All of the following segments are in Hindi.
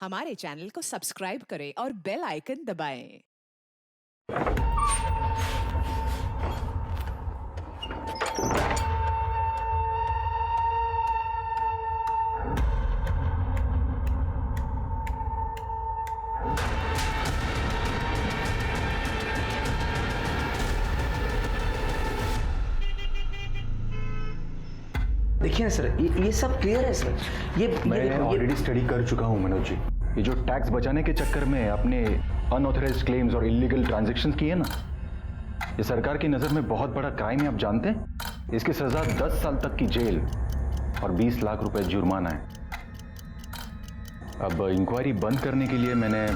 हमारे चैनल को सब्सक्राइब करें और बेल आइकन दबाएं। देखिए सर, ये सब क्लियर है सर। मैं ऑलरेडी स्टडी कर चुका हूँ मनोज जी। ये जो टैक्स बचाने के चक्कर में आपने अनऑथराइज्ड क्लेम्स और इलीगल ट्रांजैक्शंस किए ना, ये सरकार की नज़र में बहुत बड़ा क्राइम है। आप जानते हैं इसकी सज़ा 10 साल तक की जेल और 20 लाख रुपए जुर्माना है। अब इंक्वायरी बंद करने के लिए मैंने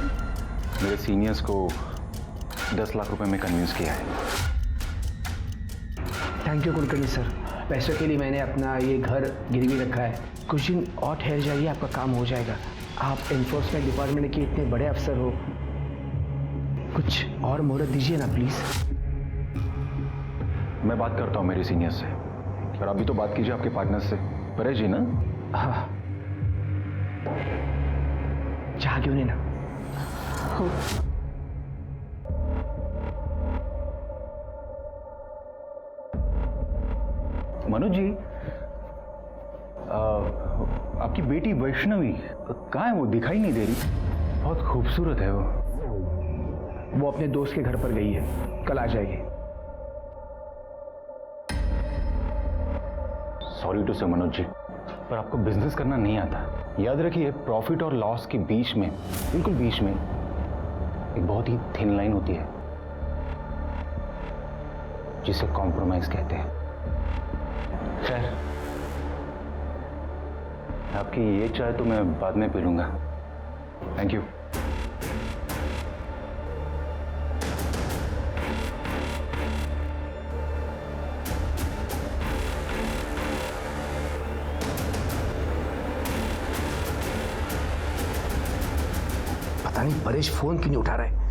मेरे सीनियर्स को 10 लाख रुपए में कन्विंस किया है। Thank you Kulkarni sir. पैसों के लिए मैंने अपना ये घर गिरवी रखा है। कुछ दिन और ठहर जाइए, आपका काम हो जाएगा। आप एनफोर्समेंट डिपार्टमेंट के इतने बड़े अफसर हो, कुछ और मोहलत दीजिए ना प्लीज। मैं बात करता हूँ मेरे सीनियर से, और आप भी तो बात कीजिए आपके पार्टनर से, परेश जी ना। हाँ, चाह क्यों नहीं ना। मनोज जी, आपकी बेटी वैष्णवी कहाँ है? वो दिखाई नहीं दे रही। बहुत खूबसूरत है वो अपने दोस्त के घर पर गई है, कल आ जाएगी। सॉरी टू से मनोज जी, पर आपको बिजनेस करना नहीं आता। याद रखिए, प्रॉफिट और लॉस के बीच में, बिल्कुल बीच में एक बहुत ही थिन लाइन होती है जिसे कॉम्प्रोमाइज कहते हैं। खैर, आपकी ये चाय तो मैं बाद में पी लूंगा। Thank you. पता नहीं परेश फोन क्यों नहीं उठा रहा है।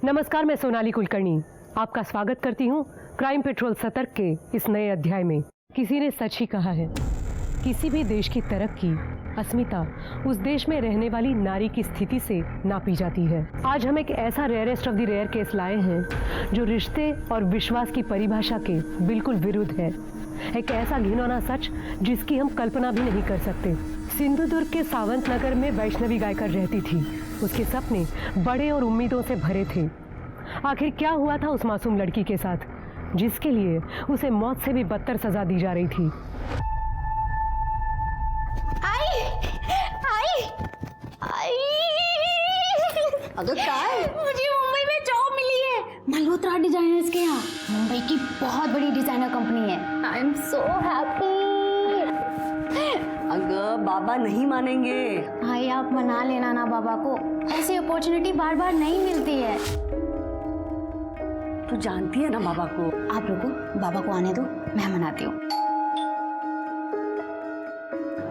नमस्कार, मैं सोनाली कुलकर्णी आपका स्वागत करती हूँ क्राइम पेट्रोल सतर्क के इस नए अध्याय में। किसी ने सच ही कहा है, किसी भी देश की तरक्की, अस्मिता उस देश में रहने वाली नारी की स्थिति से नापी जाती है। आज हम एक ऐसा rarest of the rare case लाए हैं जो रिश्ते और विश्वास की परिभाषा के बिल्कुल विरुद्ध है। एक ऐसा घिनौना सच जिसकी हम कल्पना भी नहीं कर सकते। सिंधुदुर्ग के सावंत नगर में वैष्णवी गायकर रहती थी। उसके सपने बड़े और उम्मीदों से भरे थे। आखिर क्या हुआ था उस मासूम लड़की के साथ, जिसके लिए उसे मौत से भी बदतर सजा दी जा रही थी? अगर काय मुझे मुंबई में जॉब मिली है मल्होत्रा डिजाइनर्स के यहाँ। मुंबई की बहुत बड़ी डिजाइनर कंपनी है। I am so happy. अगर बाबा नहीं मानेंगे। भाई आप मना लेना ना बाबा को, ऐसी अपॉर्चुनिटी बार बार नहीं मिलती है। तू जानती है ना बाबा को। आप रुको, बाबा को आने दो, मैं मनाती हूँ।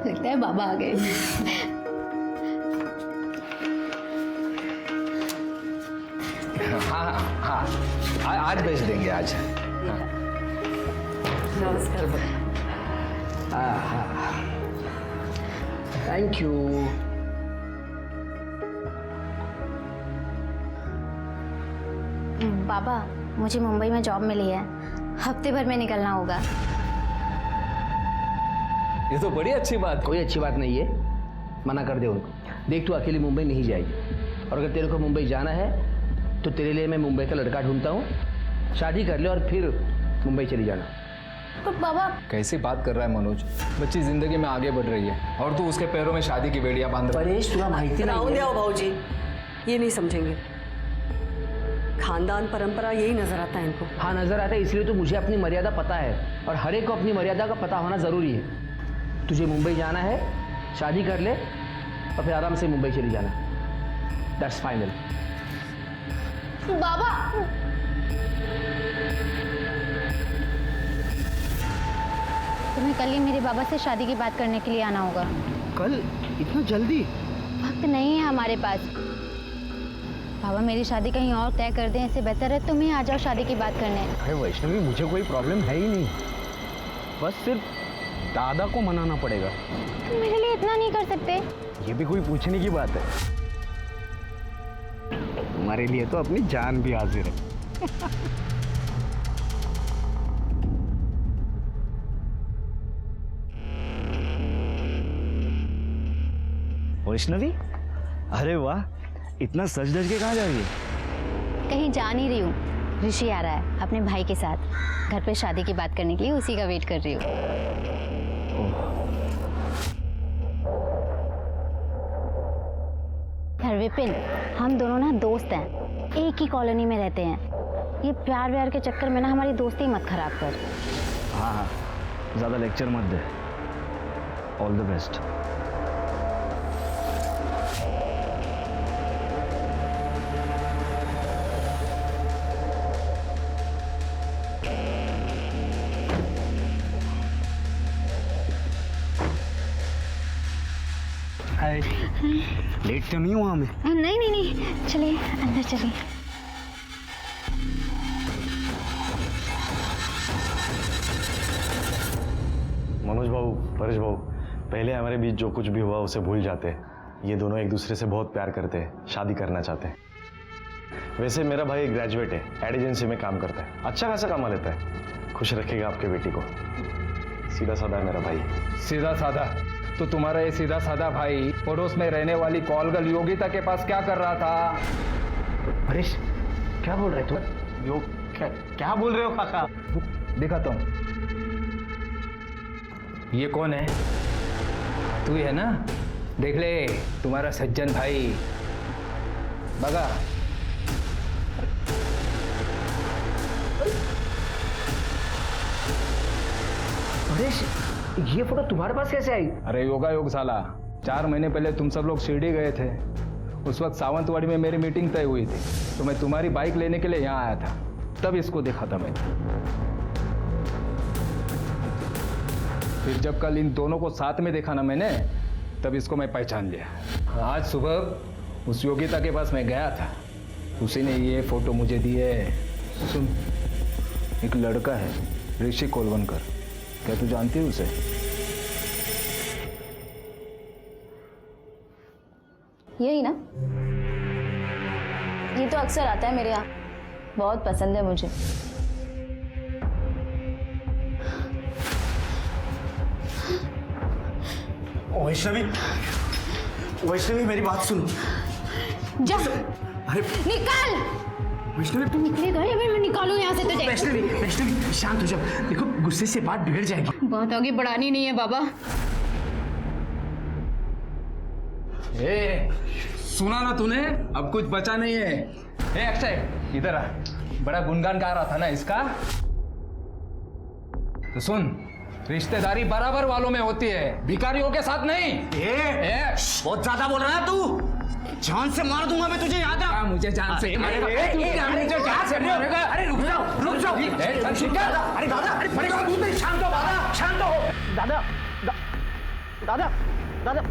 लगता है बाबा आ गए। हाँ, आज भेज देंगे आज। नमस्कार। हाँ, थैंक यू। बाबा, मुझे मुंबई में जॉब मिली है, हफ्ते भर में निकलना होगा। ये तो बड़ी अच्छी बात। कोई अच्छी बात नहीं है, मना कर दे उनको। देख, तू अकेली मुंबई नहीं जाएगी, और अगर तेरे को मुंबई जाना है तो तेरे लिए मैं मुंबई का लड़का ढूंढता हूँ। शादी कर ले और फिर मुंबई चली जाना। तो बाबा, कैसी बात कर रहा है मनोज? बच्ची जिंदगी में आगे बढ़ रही है और तू उसके पैरों में शादी की बेड़ियां बांध रहा है। परेश, तुरा माहिती नहीं है। भाऊजी ये नहीं समझेंगे। खानदान परंपरा यही नजर आता है इनको। हाँ, नजर आता है, इसलिए तो मुझे अपनी मर्यादा पता है, और हर एक को अपनी मर्यादा का पता होना जरूरी है। तुझे मुंबई जाना है, शादी कर ले और फिर आराम से मुंबई चली जाना। That's final. बाबा, तुम्हें कल ही मेरे बाबा से शादी की बात करने के लिए आना होगा। कल? इतना जल्दी? वक्त नहीं है हमारे पास। बाबा मेरी शादी कहीं और तय कर दें, इससे बेहतर है तुम ही आ जाओ शादी की बात करने। अरे वैष्णवी, मुझे कोई प्रॉब्लम है ही नहीं, बस सिर्फ दादा को मनाना पड़ेगा। तुम मेरे लिए इतना नहीं कर सकते? ये भी कोई पूछने की बात है? तुम्हारे लिए तो अपनी जान भी हाजिर है। वैष्णवी, अरे वाह, इतना सज धज के कहाँ जा रही है? कहीं जा नहीं रही हूँ, ऋषि आ रहा है अपने भाई के साथ घर पे शादी की बात करने के लिए, उसी का वेट कर रही हूँ। यार विपिन, हम दोनों ना दोस्त हैं, एक ही कॉलोनी में रहते हैं। ये प्यार व्यार के चक्कर में ना हमारी दोस्ती मत खराब कर। हाँ हाँ, ज़्यादा लेक्चर मत दे। All the best. Hi, late तो नहीं हुआ मैं? नहीं नहीं नहीं, चलिए अंदर चलिए। मनोज बाबू, परेश बाबू, पहले हमारे बीच जो कुछ भी हुआ उसे भूल जाते हैं। ये दोनों एक दूसरे से बहुत प्यार करते हैं, शादी करना चाहते हैं। वैसे मेरा भाई ग्रेजुएट है, एड एजेंसी में काम करता है, अच्छा खासा कमा लेता है। खुश रखेगा आपके बेटी को। सीधा साधा है मेरा भाई। सीधा साधा? तो तुम्हारा ये सीधा साधा भाई पड़ोस में रहने वाली कॉलगल योगिता के पास क्या कर रहा था? परेश, क्या बोल रहे तुम? क्या बोल रहे हो काका? दिखाता हूँ। ये कौन है? तू ही है ना? देख ले, तुम्हारा सज्जन भाई। बगा। परेश, ये फोटो तुम्हारे पास कैसे आई? अरे योगा योग साला, 4 महीने पहले तुम सब लोग शिरडी गए थे। उस वक्त सावंतवाड़ी में मेरी मीटिंग तय हुई थी, तो मैं तुम्हारी बाइक लेने के लिए यहाँ आया था, तब इसको देखा था मैंने। फिर जब कल इन दोनों को साथ में देखा ना मैंने, तब इसको मैं पहचान लिया। आज सुबह उस योगिता के पास मैं गया था, उसी ने ये फोटो मुझे दी है। सुन, एक लड़का है ऋषि कोलवनकर, क्या तू जानती है उसे? यही ना, ये तो अक्सर आता है मेरे यहाँ, बहुत पसंद है मुझे। वैष्णवी, वैष्णवी मेरी बात सुनो। जा, अरे निकल। वैष्णवी, तू निकलेगा या फिर मैं निकालूं यहाँ से तुझे? वैष्णवी, वैष्णवी शांत हो जाओ, देखो गुस्से से बात बिगड़ जाएगी। बात आगे बढ़ानी नहीं है बाबा। ए, सुना ना तूने? अब कुछ बचा नहीं है। ए अक्षय, इधर आ। बड़ा गुणगान गा रहा था ना इसका। तो सुन, रिश्तेदारी बराबर वालों में होती है, भिखारियों के साथ नहीं। बहुत ज्यादा बोल रहा है तू। जान से मार दूंगा मैं तुझे, याद रख। मुझे जान से मारेगा? मुझे जान से मारेगा? अरे रुक जाओ, रुक जाओ। अरे दादा, अरे परेशान तू नहीं, शांत हो दादा, शांत हो। दादा, दादा, दादा,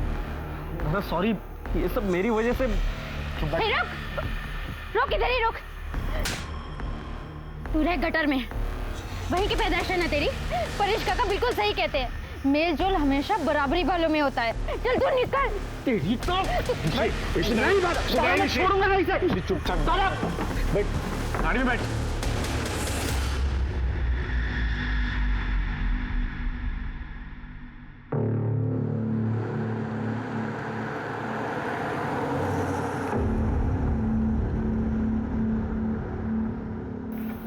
दादा सॉरी, ये सब मेरी वजह से। रुक, रुक, इधर ही रुक। तू रह गटर में, वहीं की पैदाइश है ना तेरी। परेश काका बिल्कुल सही कहते हैं, मेल जोल हमेशा बराबरी वालों में होता है। चल तू निकल। तेरी तो नहीं बात, छोड़ूंगा नहीं इसे। चुपचाप दादा, बैठ, गाड़ी में बैठ।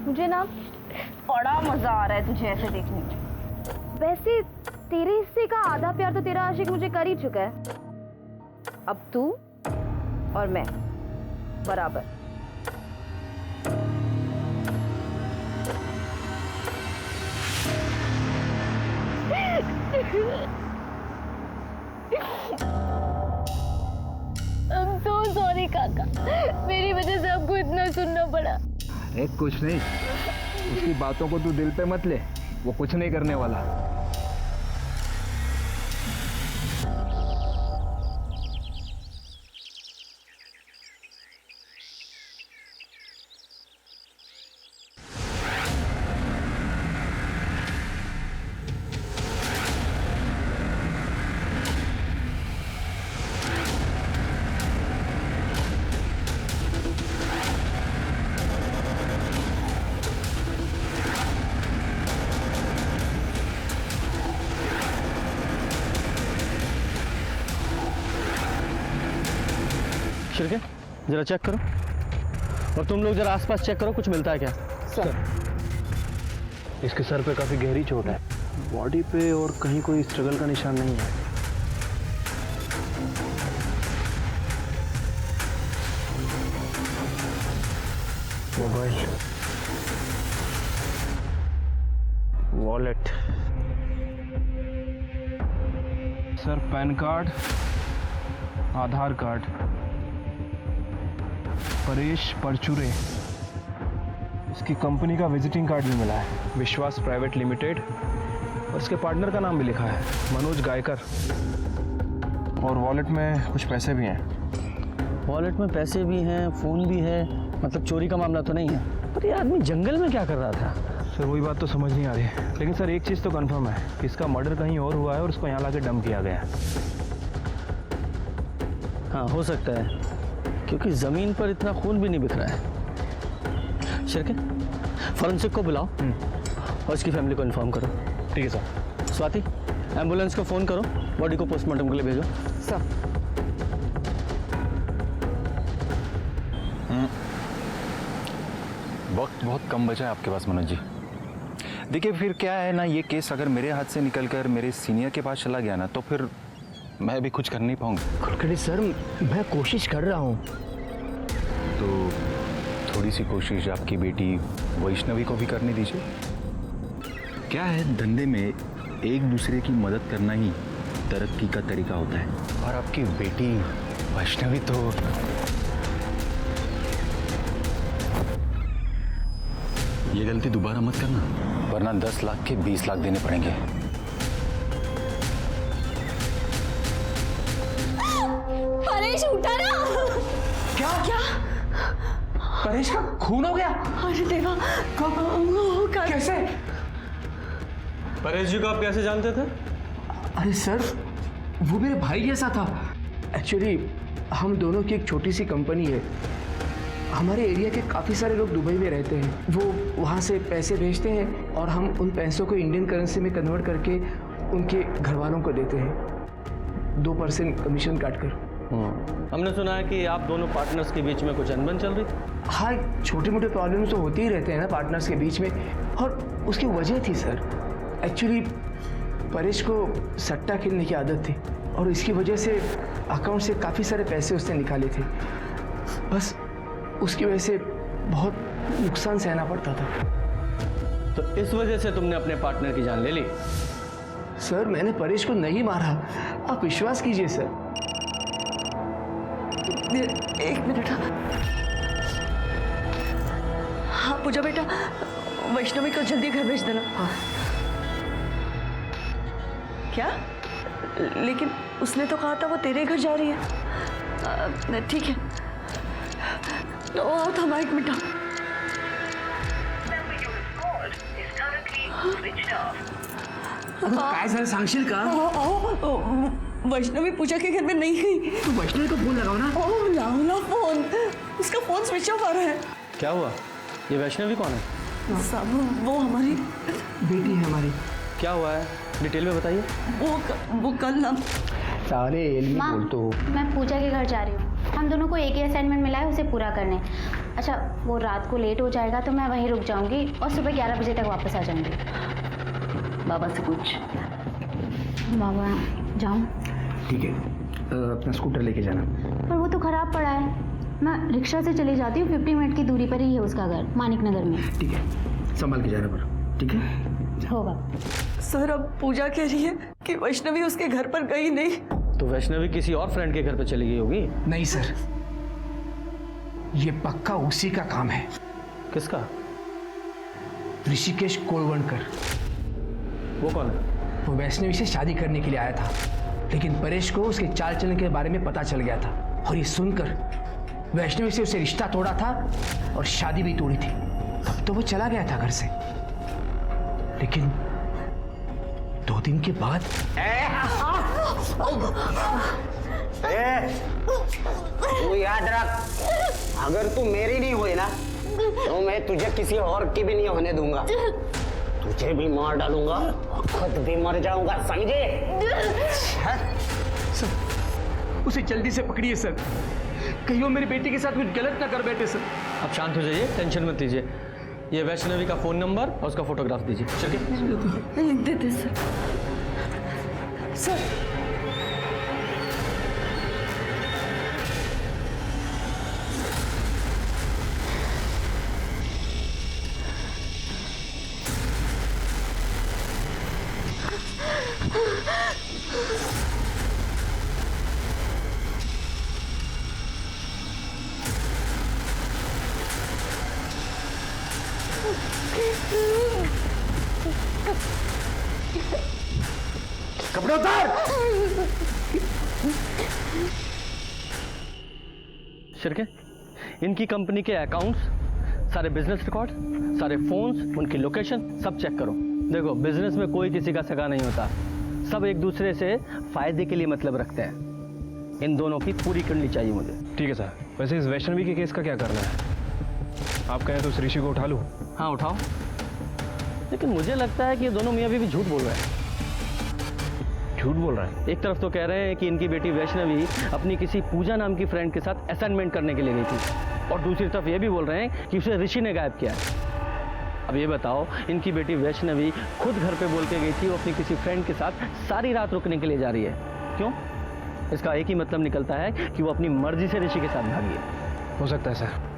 मुझे ना बड़ा मजा आ रहा है तुझे ऐसे देखने में। वैसे तेरे हिस्से का आधा प्यार तो तेरा आशिक मुझे कर ही चुका है, अब तू और मैं बराबर। I'm so sorry काका, मेरी वजह से आपको इतना सुनना पड़ा। अरे कुछ नहीं, उसकी बातों को तू दिल पे मत ले, वो कुछ नहीं करने वाला। शिरके जरा चेक करो, और तुम लोग जरा आसपास चेक करो, कुछ मिलता है क्या? सर, इसके सर पे काफी गहरी चोट है, बॉडी पे और कहीं कोई स्ट्रगल का निशान नहीं है। Mobile, wallet, sir pan card, Aadhaar card, Paresh Parchure, इसकी कंपनी का विजिटिंग कार्ड भी मिला है, विश्वास प्राइवेट लिमिटेड, और इसके पार्टनर का नाम भी लिखा है, मनोज गायकर। और वॉलेट में कुछ पैसे भी हैं। वॉलेट में पैसे भी हैं, फ़ोन भी है, मतलब चोरी का मामला तो नहीं है। पर ये आदमी जंगल में क्या कर रहा था? सर वही बात तो समझ नहीं आ रही है, लेकिन सर एक चीज़ तो कंफर्म है कि इसका मर्डर कहीं और हुआ है और उसको यहाँ लाके डंप किया गया है। हाँ, हो सकता है, क्योंकि ज़मीन पर इतना खून भी नहीं बिखरा है। शिरके, फॉरेंसिक को बुलाओ और इसकी फैमिली को इन्फॉर्म करो। ठीक है सर। स्वाति, एम्बुलेंस को फ़ोन करो, बॉडी को पोस्टमार्टम के लिए भेजो। सर, वक्त बहुत कम बचा है आपके पास मनोज जी। देखिए फिर क्या है ना, ये केस अगर मेरे हाथ से निकलकर मेरे सीनियर के पास चला गया ना, तो फिर मैं भी कुछ कर नहीं पाऊंगा। कुलकर्णी सर, मैं कोशिश कर रहा हूँ। तो थोड़ी सी कोशिश आपकी बेटी वैष्णवी को भी करने दीजिए। क्या है, धंधे में एक दूसरे की मदद करना ही तरक्की का तरीका होता है। और आपकी बेटी वैष्णवी तो ये गलती दोबारा मत करना, वरना 10 लाख के 20 लाख देने पड़ेंगे। परेश उठा ना। क्या क्या? परेश का खून हो गया? अरे देवा, कैसे? परेश जी को आप कैसे जानते थे? अरे सर, वो मेरे भाई जैसा था। एक्चुअली हम दोनों की एक छोटी सी कंपनी है। हमारे एरिया के काफ़ी सारे लोग दुबई में रहते हैं। वो वहाँ से पैसे भेजते हैं और हम उन पैसों को इंडियन करेंसी में कन्वर्ट करके उनके घर वालों को देते हैं 2% कमीशन काटकर। हमने सुना है कि आप दोनों पार्टनर्स के बीच में कुछ अनबन चल रही थी। हाँ, छोटे मोटे प्रॉब्लम्स तो होते ही रहते हैं ना पार्टनर्स के बीच में, और उसकी वजह थी सर। एक्चुअली परेश को सट्टा खेलने की आदत थी और इसकी वजह से अकाउंट से काफ़ी सारे पैसे उसने निकाले थे। बस उसकी वजह से बहुत नुकसान सहना पड़ता था। तो इस वजह से तुमने अपने पार्टनर की जान ले ली? सर, मैंने परेश को नहीं मारा, आप विश्वास कीजिए सर। एक मिनट। हाँ पूजा बेटा, वैष्णवी को जल्दी घर भेज देना। हाँ। क्या? लेकिन उसने तो कहा था वो तेरे घर जा रही है। ठीक है, तो आओ, थमा एक मिनट। काय झालं सांगशील का? वैष्णवी पूजा के घर में नहीं गई। तू वैष्णवी को फोन लगाओ ना। ओह लाओ फोन, उसका फोन स्विच ऑफ आ रहा है। क्या हुआ? ये वैष्णवी कौन है? साहब वो हमारी बेटी है हमारी। क्या हुआ है, डिटेल में बताइए। वो कल ना सारे एलियन बोलते हो। मैं पूजा के घर जा रही हूँ। हम दोनों को एक ही असाइनमेंट मिला है, उसे पूरा करने। अच्छा, वो रात को लेट हो जाएगा तो मैं वहीं रुक जाऊंगी और सुबह 11 बजे तक वापस आ जाऊंगी। बाबा से पूछ। बाबा, जाऊँ? ठीक है, अपना स्कूटर लेके जाना। पर वो तो खराब पड़ा है। मैं रिक्शा से चली जाती हूँ, 50 मिनट की दूरी पर ही है उसका घर, मानिक नगर में। ठीक है, संभाल के जाना पर। ठीक है, होगा। सर, अब पूजा कह रही है कि वैष्णवी उसके घर पर गई नहीं। तो वैष्णवी किसी और फ्रेंड के घर पे चली गई होगी। नहीं सर, ये पक्का उसी का काम है। किसका? ऋषिकेश कोलवणकर। वो कौन है? वो वैष्णवी से शादी करने के लिए आया था, लेकिन परेश को उसके चाल चलन के बारे में पता चल गया था और ये सुनकर वैष्णवी से उसे रिश्ता तोड़ा था और शादी भी तोड़ी थी। तब तो वो चला गया था घर से, लेकिन 2 दिन के बाद तू याद रख, अगर तू मेरी नहीं हुई ना तो मैं तुझे किसी और की भी नहीं होने दूंगा। तुझे भी मार डालूंगा, खुद भी मर जाऊंगा, समझे? सर, उसे जल्दी से पकड़िए सर। कहीं वो मेरी बेटी के साथ कुछ गलत ना कर बैठे सर। आप शांत हो जाइए, टेंशन मत लीजिए। ये वैष्णवी का फ़ोन नंबर और उसका फोटोग्राफ दीजिए। चलिए देते सर। सर कपड़े उतार। शिरके, इनकी कंपनी के अकाउंट्स, सारे बिजनेस रिकॉर्ड, सारे फोन्स, उनकी लोकेशन सब चेक करो। देखो, बिजनेस में कोई किसी का सगा नहीं होता, सब एक दूसरे से फायदे के लिए मतलब रखते हैं। इन दोनों की पूरी कुंडली चाहिए मुझे। ठीक है सर। वैसे इस वैष्णवी के केस का क्या करना है? आप कहें तो उस ऋषि को उठा लूँ? हाँ उठाओ, लेकिन मुझे लगता है कि ये दोनों मियाँ बीवी झूठ बोल रहे हैं। झूठ बोल रहा है? एक तरफ तो कह रहे हैं कि इनकी बेटी वैष्णवी अपनी किसी पूजा नाम की फ्रेंड के साथ असाइनमेंट करने के लिए गई थी, और दूसरी तरफ ये भी बोल रहे हैं कि उसे ऋषि ने गायब किया है। अब ये बताओ, इनकी बेटी वैष्णवी खुद घर पे बोल के गई थी वो अपनी किसी फ्रेंड के साथ सारी रात रुकने के लिए जा रही है। क्यों? इसका एक ही मतलब निकलता है कि वो अपनी मर्जी से ऋषि के साथ भागी है। हो सकता है सर।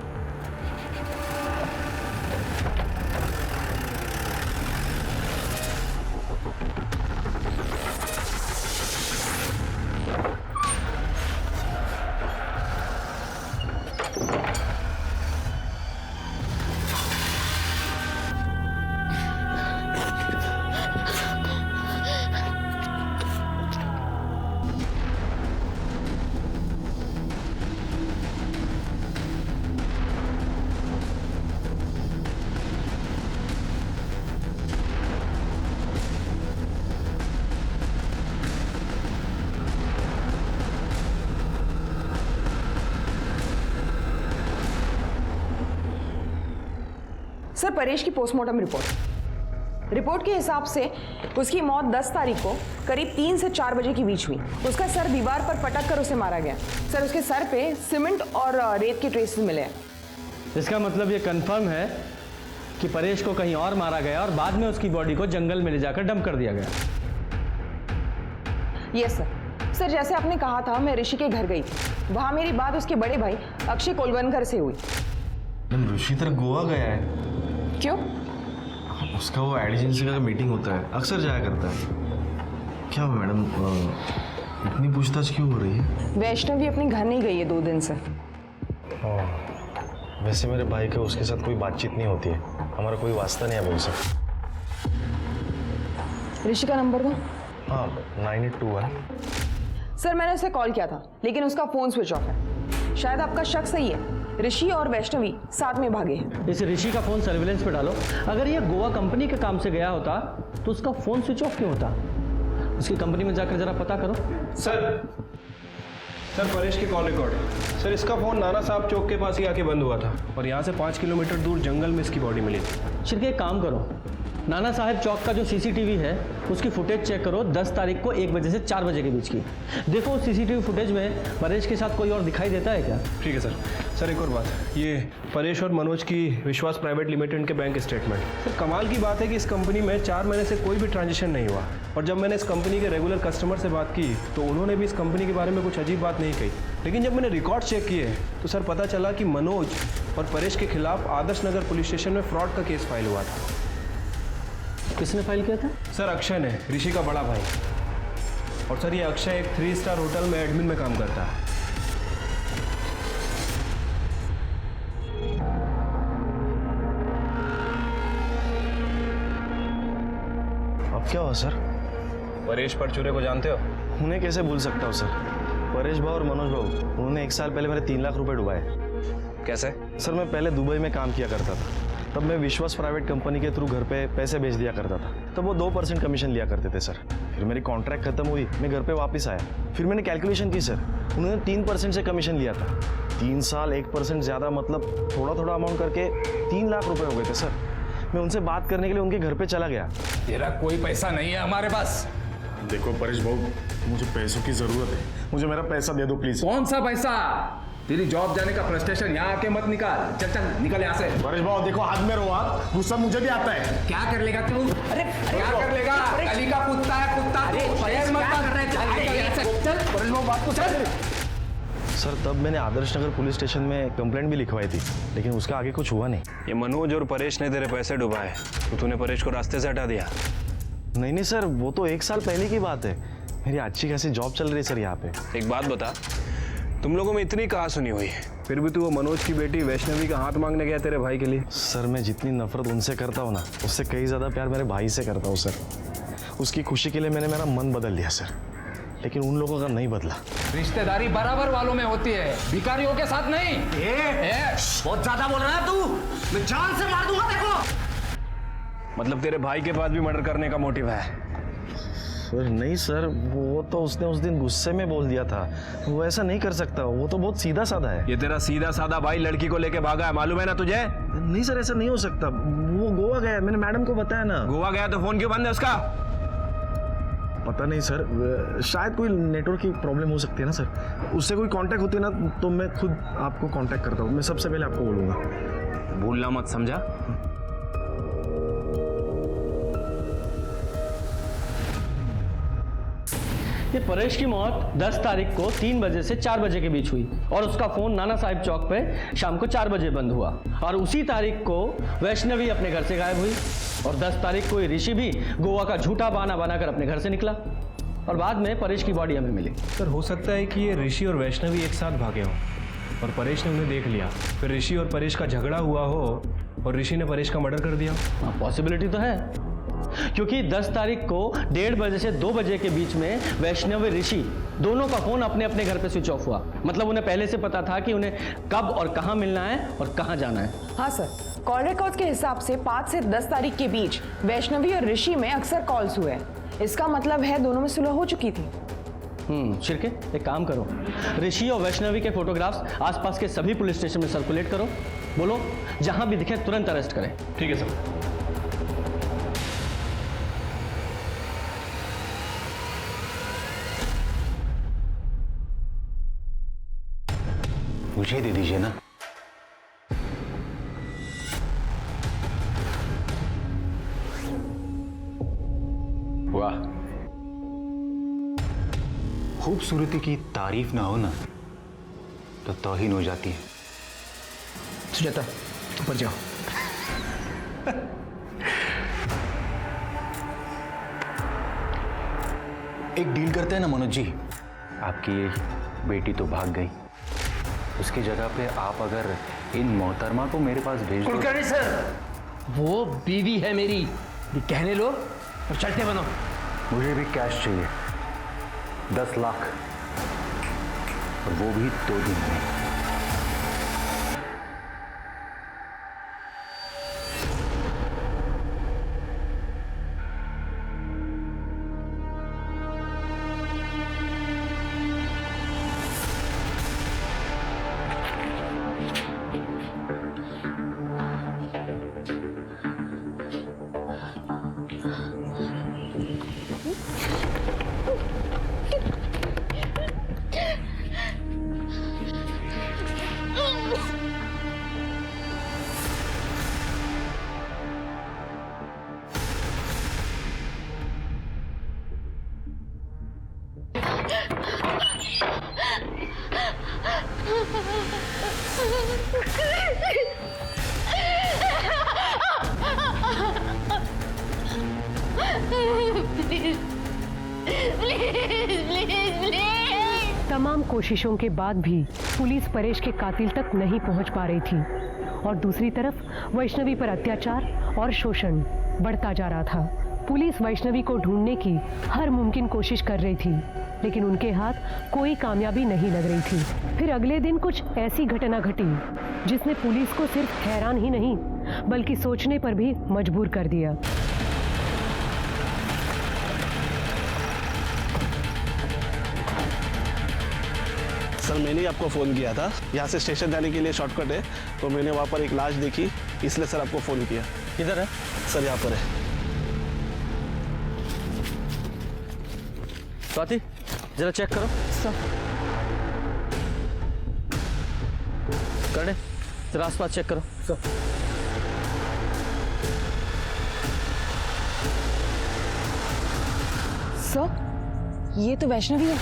सर, परेश की पोस्टमार्टम रिपोर्ट के हिसाब से उसकी मौत 10 तारीख को करीब 3 से 4 बजे के बीच हुई। उसका सर दीवार पर पटक कर उसे मारा गया। सर, उसके सर पे सीमेंट और रेत के ट्रेसेस मिले हैं। इसका मतलब ये कंफर्म है कि परेश को कहीं और मारा गया और बाद में उसकी बॉडी को जंगल में ले जाकर डंप कर दिया गया। Yes sir. सर, जैसे आपने कहा था, मैं ऋषि के घर गई थी। वहाँ मेरी बात उसके बड़े भाई अक्षय कोलवनकर से हुई। ऋषि तर गोवा गया है। क्यों? उसका वो एड एजेंसी का मीटिंग होता है, अक्सर जाया करता है। क्या हुआ मैडम, इतनी पूछताछ क्यों हो रही है? वैष्णवी अपने घर नहीं गई है 2 दिन से। वैसे मेरे भाई का उसके साथ कोई बातचीत नहीं होती है, हमारा कोई वास्ता नहीं है उनसे। ऋषि का नंबर दो। हाँ, 9821। सर, मैंने उसे कॉल किया था, लेकिन उसका फोन स्विच ऑफ है। शायद आपका शक सही है, ऋषि और वैष्णवी साथ में भागे हैं। इस ऋषि का फोन सर्विलेंस पे डालो। अगर ये गोवा कंपनी के काम से गया होता तो उसका फोन स्विच ऑफ क्यों होता? उसकी कंपनी में जाकर जरा पता करो। सर, परेश के कॉल रिकॉर्ड है। सर, इसका फोन नाना साहब चौक के पास ही आके बंद हुआ था और यहाँ से 5 किलोमीटर दूर जंगल में इसकी बॉडी मिली थी। शिरके, एक काम करो, नाना साहब चौक का जो सीसीटीवी है उसकी फुटेज चेक करो 10 तारीख को 1 बजे से 4 बजे के बीच की। देखो सीसीटीवी फुटेज में परेश के साथ कोई और दिखाई देता है क्या? ठीक है सर। सर, एक और बात, ये परेश और मनोज की विश्वास प्राइवेट लिमिटेड के बैंक स्टेटमेंट। सर, कमाल की बात है कि इस कंपनी में 4 महीने से कोई भी ट्रांजेक्शन नहीं हुआ, और जब मैंने इस कंपनी के रेगुलर कस्टमर से बात की तो उन्होंने भी इस कंपनी के बारे में कुछ अजीब बात नहीं कही। लेकिन जब मैंने रिकॉर्ड चेक किए तो सर पता चला कि मनोज और परेश के खिलाफ आदर्श नगर पुलिस स्टेशन में फ्रॉड का केस फाइल हुआ था। किसने फाइल किया था? सर, अक्षय ने, ऋषि का बड़ा भाई। और सर, ये अक्षय एक 3 स्टार होटल में एडमिन में काम करता है। अब क्या हुआ सर? परेश परचूरे को जानते हो? उन्हें कैसे भूल सकता हूँ सर? परेश भाऊ और मनोज भाऊ, उन्होंने 1 साल पहले मेरे 3 लाख रुपए डुबाए। कैसे? सर, मैं पहले दुबई में काम किया करता था, तब मैं विश्वास प्राइवेट कंपनी के थ्रू घर पे पैसे भेज दिया करता था। तब वो 2% कमीशन लिया करते थे सर। फिर मेरी कॉन्ट्रैक्ट खत्म हुई, मैं घर पे वापस आया। फिर मैंने कैलकुलेशन की सर, उन्होंने 3% से कमीशन लिया था। 3 साल 1% ज़्यादा, मतलब थोड़ा थोड़ा अमाउंट करके 3 लाख रुपए हो गए थे सर। मैं उनसे बात करने के लिए उनके घर पे चला गया। तेरा कोई पैसा नहीं है हमारे पास। देखो परेश भाऊ, मुझे पैसों की जरूरत है, मुझे मेरा पैसा दे दो प्लीज। कौन सा पैसा? तेरी जॉब जाने का फ्रस्ट्रेशन यहाँ आके मत निकाल। चल चल निकल यहाँ से। परेश भाव देखो, हाथ में रहो आप, गुस्सा मुझे भी आता है। क्या कर लेगा तू? अरे क्या कर लेगा? गली का कुत्ता है कुत्ता। अरे परेश मत कर रहे। चल परेश भाव बात को चल। सर तब मैंने आदर्श नगर पुलिस स्टेशन में कंप्लेंट भी लिखवाई थी, लेकिन उसका आगे कुछ हुआ नहीं। ये मनोज और परेश ने तेरे पैसे डुबाए तो तूने परेश को रास्ते से हटा दिया? नहीं नहीं सर, वो तो 1 साल पहले की बात है। मेरी अच्छी खासी जॉब चल रही है सर यहाँ पे। एक बात बता, तुम लोगों में इतनी कहा सुनी हुई फिर भी तू वो मनोज की बेटी वैष्णवी का हाथ मांगने गया तेरे भाई के लिए? सर मैं जितनी नफरत उनसे करता हूँ ना, उससे कई ज़्यादा प्यार मेरे भाई से करता हूँ सर। उसकी खुशी के लिए मैंने मेरा मन बदल लिया सर, लेकिन उन लोगों का नहीं बदला। रिश्तेदारी बराबर वालों में होती है, भिखारियों के साथ नहीं। बहुत ज्यादा बोल रहा है तू, मैं जान से मार दूंगा देखो। मतलब तेरे भाई के पास भी मर्डर करने का मोटिव है? सर नहीं सर, वो तो उसने उस दिन गुस्से में बोल दिया था, वो ऐसा नहीं कर सकता, वो तो बहुत सीधा साधा है। ये तेरा सीधा साधा भाई लड़की को लेके भागा है, मालूम है ना तुझे? नहीं सर, ऐसा नहीं हो सकता, वो गोवा गया है, मैंने मैडम को बताया ना। गोवा गया तो फोन क्यों बंद है उसका? पता नहीं सर, शायद कोई नेटवर्क की प्रॉब्लम हो सकती है ना सर। उससे कोई कांटेक्ट होती है ना तो मैं खुद आपको कांटेक्ट करता हूँ, मैं सबसे पहले आपको बोलूँगा। भूलना मत, समझा? ये परेश की मौत 10 तारीख को 3 बजे से 4 बजे के बीच हुई और उसका फोन नाना साहिब चौक पे शाम को 4 बजे बंद हुआ। और उसी तारीख को वैष्णवी अपने घर से गायब हुई और 10 तारीख को ऋषि भी गोवा का झूठा बहाना बनाकर अपने घर से निकला और बाद में परेश की बॉडी हमें मिली। सर हो सकता है कि ये ऋषि और वैष्णवी एक साथ भागे हों और परेश ने उन्हें देख लिया, फिर ऋषि और परेश का झगड़ा हुआ हो और ऋषि ने परेश का मर्डर कर दिया। पॉसिबिलिटी तो है, क्योंकि 10 तारीख को 1:30 बजे से 2 बजे के बीच में वैष्णवी ऋषि दोनों का फोन अपने अपने घर पे स्विच ऑफ हुआ। मतलब उन्हें पहले से पता था कि उन्हें कब और कहां मिलना है और कहां जाना है। हाँ सर, कॉल रिकॉर्ड्स के हिसाब से 5 से 10 तारीख के बीच वैष्णवी और ऋषि में अक्सर कॉल्स हुए। इसका मतलब है दोनों में सुलह हो चुकी थी। शिरके एक काम करो, ऋषि और वैष्णवी के फोटोग्राफ्स आसपास के सभी पुलिस स्टेशन में सर्कुलेट करो। बोलो जहां भी दिखे तुरंत अरेस्ट करें। ठीक है सर। मुझे दे दीजिए ना। वाह, खूबसूरती की तारीफ ना हो ना तो तौहीन हो जाती है। सुजाता ऊपर जाओ। एक डील करते हैं ना मनोज जी, आपकी बेटी तो भाग गई, उसकी जगह पे आप अगर इन मोहतरमा को मेरे पास भेज दो। कुलकर्णी सर, वो बीवी है मेरी, ये कहने लो और चलते बनो। मुझे भी कैश चाहिए, 10 लाख, और वो भी 2 दिन में। तमाम कोशिशों के बाद भी पुलिस परेश के कातिल तक नहीं पहुंच पा रही थी और दूसरी तरफ वैष्णवी पर अत्याचार और शोषण बढ़ता जा रहा था। पुलिस वैष्णवी को ढूंढने की हर मुमकिन कोशिश कर रही थी, लेकिन उनके हाथ कोई कामयाबी नहीं लग रही थी। फिर अगले दिन कुछ ऐसी घटना घटी जिसने पुलिस को सिर्फ हैरान ही नहीं बल्कि सोचने पर भी मजबूर कर दिया। सर मैंने ही आपको फ़ोन किया था, यहाँ से स्टेशन जाने के लिए शॉर्टकट है, तो मैंने वहाँ पर एक लाश देखी, इसलिए सर आपको फ़ोन किया। किधर है सर? यहाँ पर है। स्वाति जरा चेक करो। कर दे, तेरा आसपास चेक करो। सर ये तो वैष्णवी है।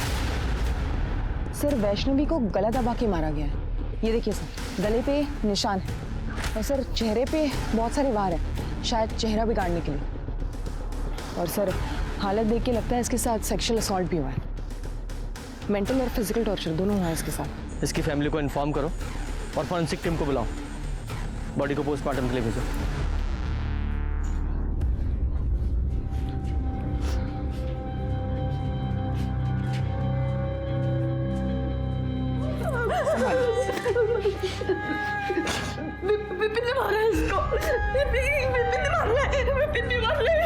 सर वैष्णवी को गला दबा के मारा गया है। ये देखिए सर, गले पे निशान है और सर चेहरे पे बहुत सारे वार हैं, शायद चेहरा बिगाड़ने के लिए। और सर हालत देख के लगता है इसके साथ सेक्सुअल असॉल्ट भी हुआ है। मेंटल और फिजिकल टॉर्चर दोनों हुआ है इसके साथ। इसकी फैमिली को इन्फॉर्म करो और फॉरेंसिक टीम को बुलाओ, बॉडी को पोस्टमार्टम के लिए भेजो। विपिन ने मारा है इसको। विपिन ने मारा है। विपिन ने मारा है।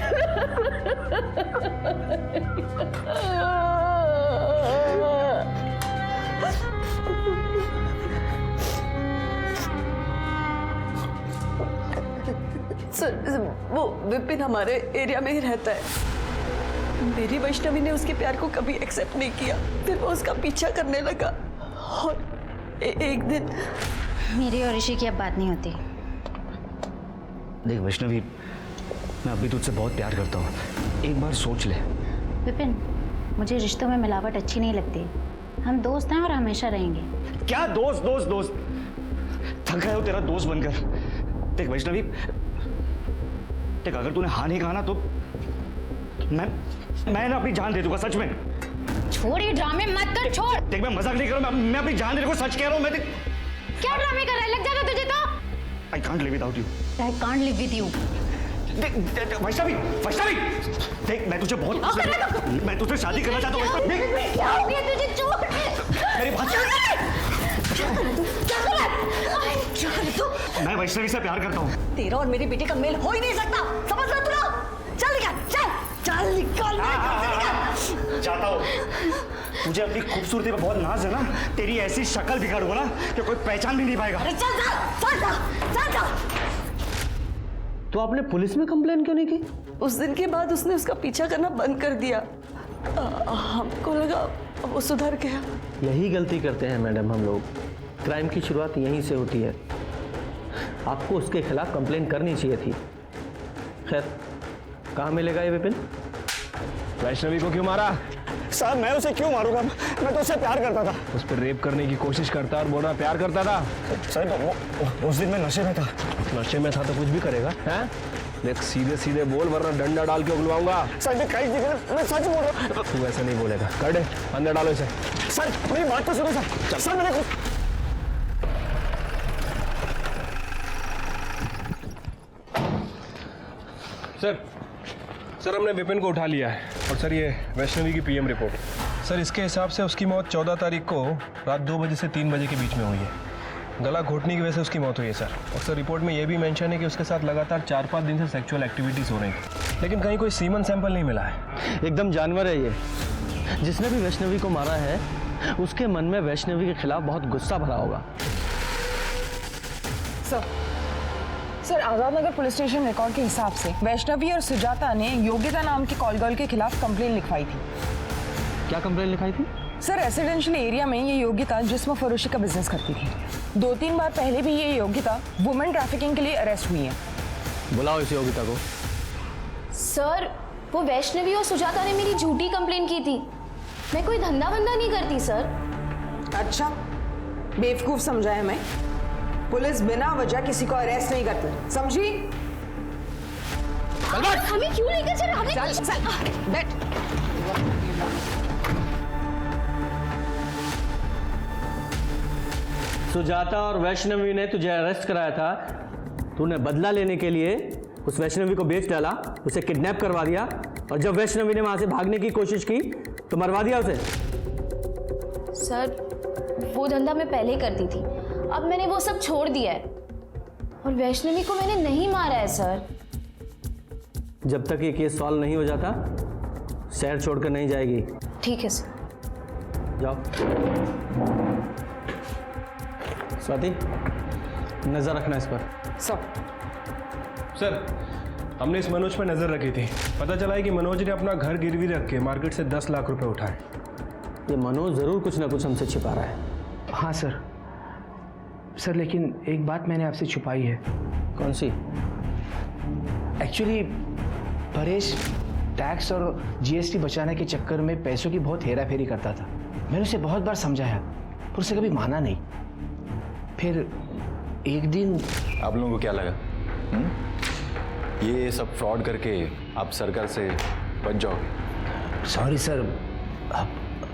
सर वो विपिन हमारे एरिया में ही रहता है। मेरी वैष्णवी ने उसके प्यार को कभी एक्सेप्ट नहीं किया, फिर वो उसका पीछा करने लगा और एक दिन मेरी और ऋषि की अब बात नहीं होती। देख वैष्णवी, मैं अभी तुझसे बहुत प्यार करता हूँ, एक बार सोच ले। विपिन, मुझे रिश्तों में मिलावट अच्छी नहीं लगती। हम दोस्त हैं और हमेशा रहेंगे। क्या दोस्त दोस्त दोस्त, थक गया हो तेरा दोस्त बनकर। देख वैष्णवी, देख अगर तूने हाँ नहीं कहा ना तो मैं ना अपनी जान दे दूंगा, सच में। छोड़ ये ड्रामे मत कर, छोड़। देख मैं मजाक नहीं कर रहा हूँ, मैं अपनी जान दे रहा हूँ, सच कह रहा हूँ। मैं क्या ड्रामे कर रहा है? लग जाएगा तुझे तो। I can't live without you. I can't live with you. देख वैष्णवी, वैष्णवी, देख मैं तुझे बहुत, मैं तुझसे शादी करना चाहता हूँ। क्या हो गया तुझे? छोड़ मेरी बात मैं वैष्णवी से प्यार करता हूँ। तेरा और मेरी बेटी का मेल हो ही नहीं सकता, समझ रहा तू ना? चल निकल, चल निकल। चाहता हूँ, मुझे अपनी खूबसूरती पे बहुत नाज है ना, तेरी ऐसी शक्ल बिगाड़ूंगा ना कि कोई पहचान भी नहीं पाएगा। अरे चल जा। तो आपने पुलिस में कंप्लेन क्यों नहीं की? उस दिन के बाद उसने उसका पीछा करना बंद कर दिया। हमको लगा वो सुधर गया। यही गलती करते हैं मैडम हम लोग, क्राइम की शुरुआत यहीं से होती है। आपको उसके खिलाफ कंप्लेन करनी चाहिए थी। खैर, कहाँ मिलेगा ये विपिन? वैष्णवी को क्यों मारा? साहब मैं उसे क्यों मारूंगा, मैं तो उससे प्यार करता था। उस पर रेप करने की कोशिश करता और बोलना प्यार करता था। सर वो उस दिन मैं नशे में था। नशे में था तो कुछ भी करेगा, हैं? देख सीधे सीधे बोल वरना डंडा डाल के उगलवाऊंगा। सर मैं सच बोल रहा हूँ। तू ऐसे नहीं बोलेगा, कर दे, अंदर डालो इसे। सर मेरी बात तो सुनो सर। सर मैंने सर हमने विपिन को उठा लिया है और सर ये वैष्णवी की पीएम रिपोर्ट। सर इसके हिसाब से उसकी मौत 14 तारीख को रात 2 बजे से 3 बजे के बीच में हुई है। गला घोटने की वजह से उसकी मौत हुई है सर। और सर रिपोर्ट में ये भी मेंशन है कि उसके साथ लगातार 4-5 दिन से सेक्सुअल एक्टिविटीज़ हो रही थी, लेकिन कहीं कोई सीमन सैंपल नहीं मिला है। एकदम जानवर है ये। जिसने भी वैष्णवी को मारा है उसके मन में वैष्णवी के खिलाफ बहुत गुस्सा भरा होगा। Sir Azad Nagar police station record के हिसाब से वैष्णवी और सुजाता ने योगिता नाम की कॉल गर्ल के खिलाफ कंप्लेन लिखवाई थी। क्या कंप्लेन लिखाई थी? सर रेसिडेंशियल एरिया में ये योगिता जिस्म फरोशी का बिजनेस करती थी। 2-3 बार पहले भी ये योगिता वुमेन ट्रैफिकिंग के लिए अरेस्ट हुई है। बुलाओ इस योगिता को। सर वो वैष्णवी और सुजाता ने मेरी झूठी कंप्लेन की थी। मैं कोई धंधा वंदा नहीं करती सर। अच्छा, बेवकूफ समझा है मैं। पुलिस बिना वजह किसी को अरेस्ट नहीं करती, समझी? हमें क्यों लेकर चल? हमें बैठ। सुजाता और वैष्णवी ने तुझे अरेस्ट कराया था। तूने बदला लेने के लिए उस वैष्णवी को बेच डाला, उसे किडनैप करवा दिया और जब वैष्णवी ने वहां से भागने की कोशिश की तो मरवा दिया उसे। सर वो धंधा मैं पहले ही करती थी, अब मैंने वो सब छोड़ दिया है और वैष्णवी को मैंने नहीं मारा है सर। जब तक ये केस सॉल्व नहीं हो जाता शहर छोड़कर नहीं जाएगी। ठीक है सर। जाओ। स्वाति, नजर रखना इस पर। सर हमने इस मनोज पर नजर रखी थी। पता चला है कि मनोज ने अपना घर गिरवी रख के मार्केट से 10 लाख रुपए उठाए। ये मनोज जरूर कुछ ना कुछ हमसे छिपा रहा है। हाँ सर, सर लेकिन एक बात मैंने आपसे छुपाई है। कौन सी? एक्चुअली परेश टैक्स और जीएसटी बचाने के चक्कर में पैसों की बहुत हेरा फेरी करता था। मैंने उसे बहुत बार समझाया पर उसे कभी माना नहीं। फिर एक दिन आप लोगों को क्या लगा ये सब फ्रॉड करके आप सरकार से बच जाओगे? सॉरी सर, अब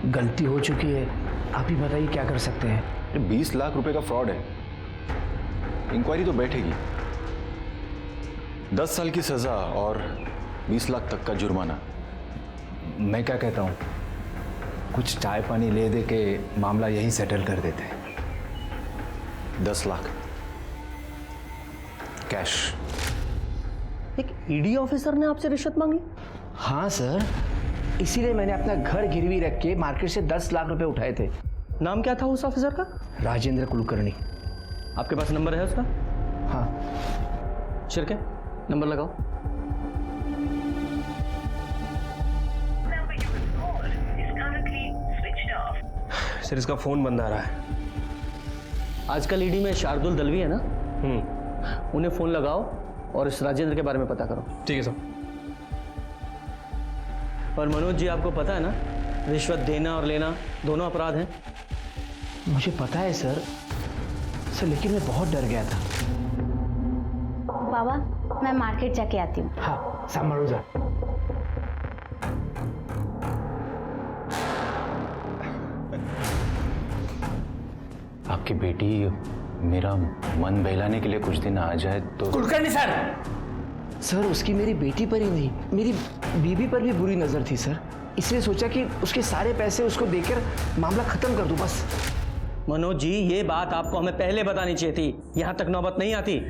गलती हो चुकी है, आप ही बताइए क्या कर सकते हैं। 20 लाख रुपए का फ्रॉड है, इंक्वायरी तो बैठेगी, 10 साल की सजा और 20 लाख तक का जुर्माना। मैं क्या कहता हूँ, कुछ चाय पानी ले दे के मामला यहीं सेटल कर देते हैं। 10 लाख कैश। एक ईडी ऑफिसर ने आपसे रिश्वत मांगी? हाँ सर, इसीलिए मैंने अपना घर गिरवी रख के मार्केट से 10 लाख रुपए उठाए थे। नाम क्या था उस ऑफिसर का? राजेंद्र कुलकर्णी। आपके पास नंबर है उसका? हाँ। शिरके, नंबर लगाओ। सर इसका फोन बंद आ रहा है। आजकल ईडी में शार्दुल दलवी है ना, उन्हें फोन लगाओ और इस राजेंद्र के बारे में पता करो। ठीक है सर। और मनोज जी, आपको पता है ना, रिश्वत देना और लेना दोनों अपराध हैं। मुझे पता है सर, लेकिन मैं बहुत डर गया था। बाबा, मैं मार्केट जाके आती हूँ। हाँ, संभालो जा। आपकी बेटी मेरा मन बहलाने के लिए कुछ दिन आ जाए तो। कुलकर्णी सर, उसकी मेरी बेटी पर ही नहीं, मेरी बीवी पर भी बुरी नजर थी सर, इसलिए सोचा कि उसके सारे पैसे उसको देकर मामला खत्म कर दूं बस। मनोज जी, ये बात आपको हमें पहले बतानी चाहिए थी, यहां तक नौबत नहीं आती।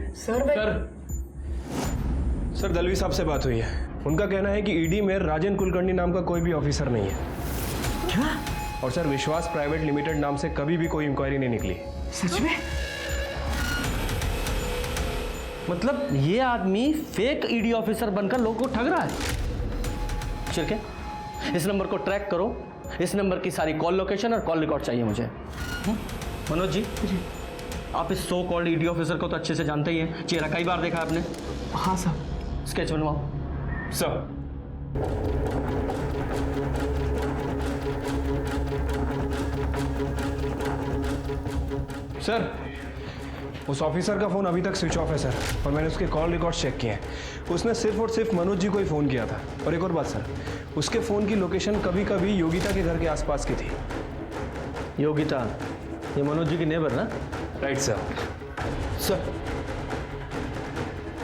सर दलवी साहब से बात हुई है, उनका कहना है कि ईडी में राजन कुलकर्णी नाम का कोई भी ऑफिसर नहीं है। क्या? और सर विश्वास प्राइवेट लिमिटेड नाम से कभी भी कोई इंक्वायरी नहीं निकली। सच में? मतलब ये आदमी फेक ईडी ऑफिसर बनकर लोगों को ठग रहा है। शिरके, इस नंबर को ट्रैक करो, इस नंबर की सारी कॉल लोकेशन और कॉल रिकॉर्ड चाहिए मुझे। मनोज जी, आप इस सो कॉल्ड ईडी ऑफिसर को तो अच्छे से जानते ही हैं, चेहरा कई बार देखा आपने। हाँ सर। स्केच बनवाओ। सर सर उस ऑफिसर का फोन अभी तक स्विच ऑफ है सर, और मैंने उसके कॉल रिकॉर्ड चेक किए हैं। उसने सिर्फ और सिर्फ मनोज जी को ही फ़ोन किया था। और एक और बात सर, उसके फ़ोन की लोकेशन कभी कभी योगिता के घर के आसपास की थी। योगिता, ये मनोज जी की नेबर ना? Right sir. सर,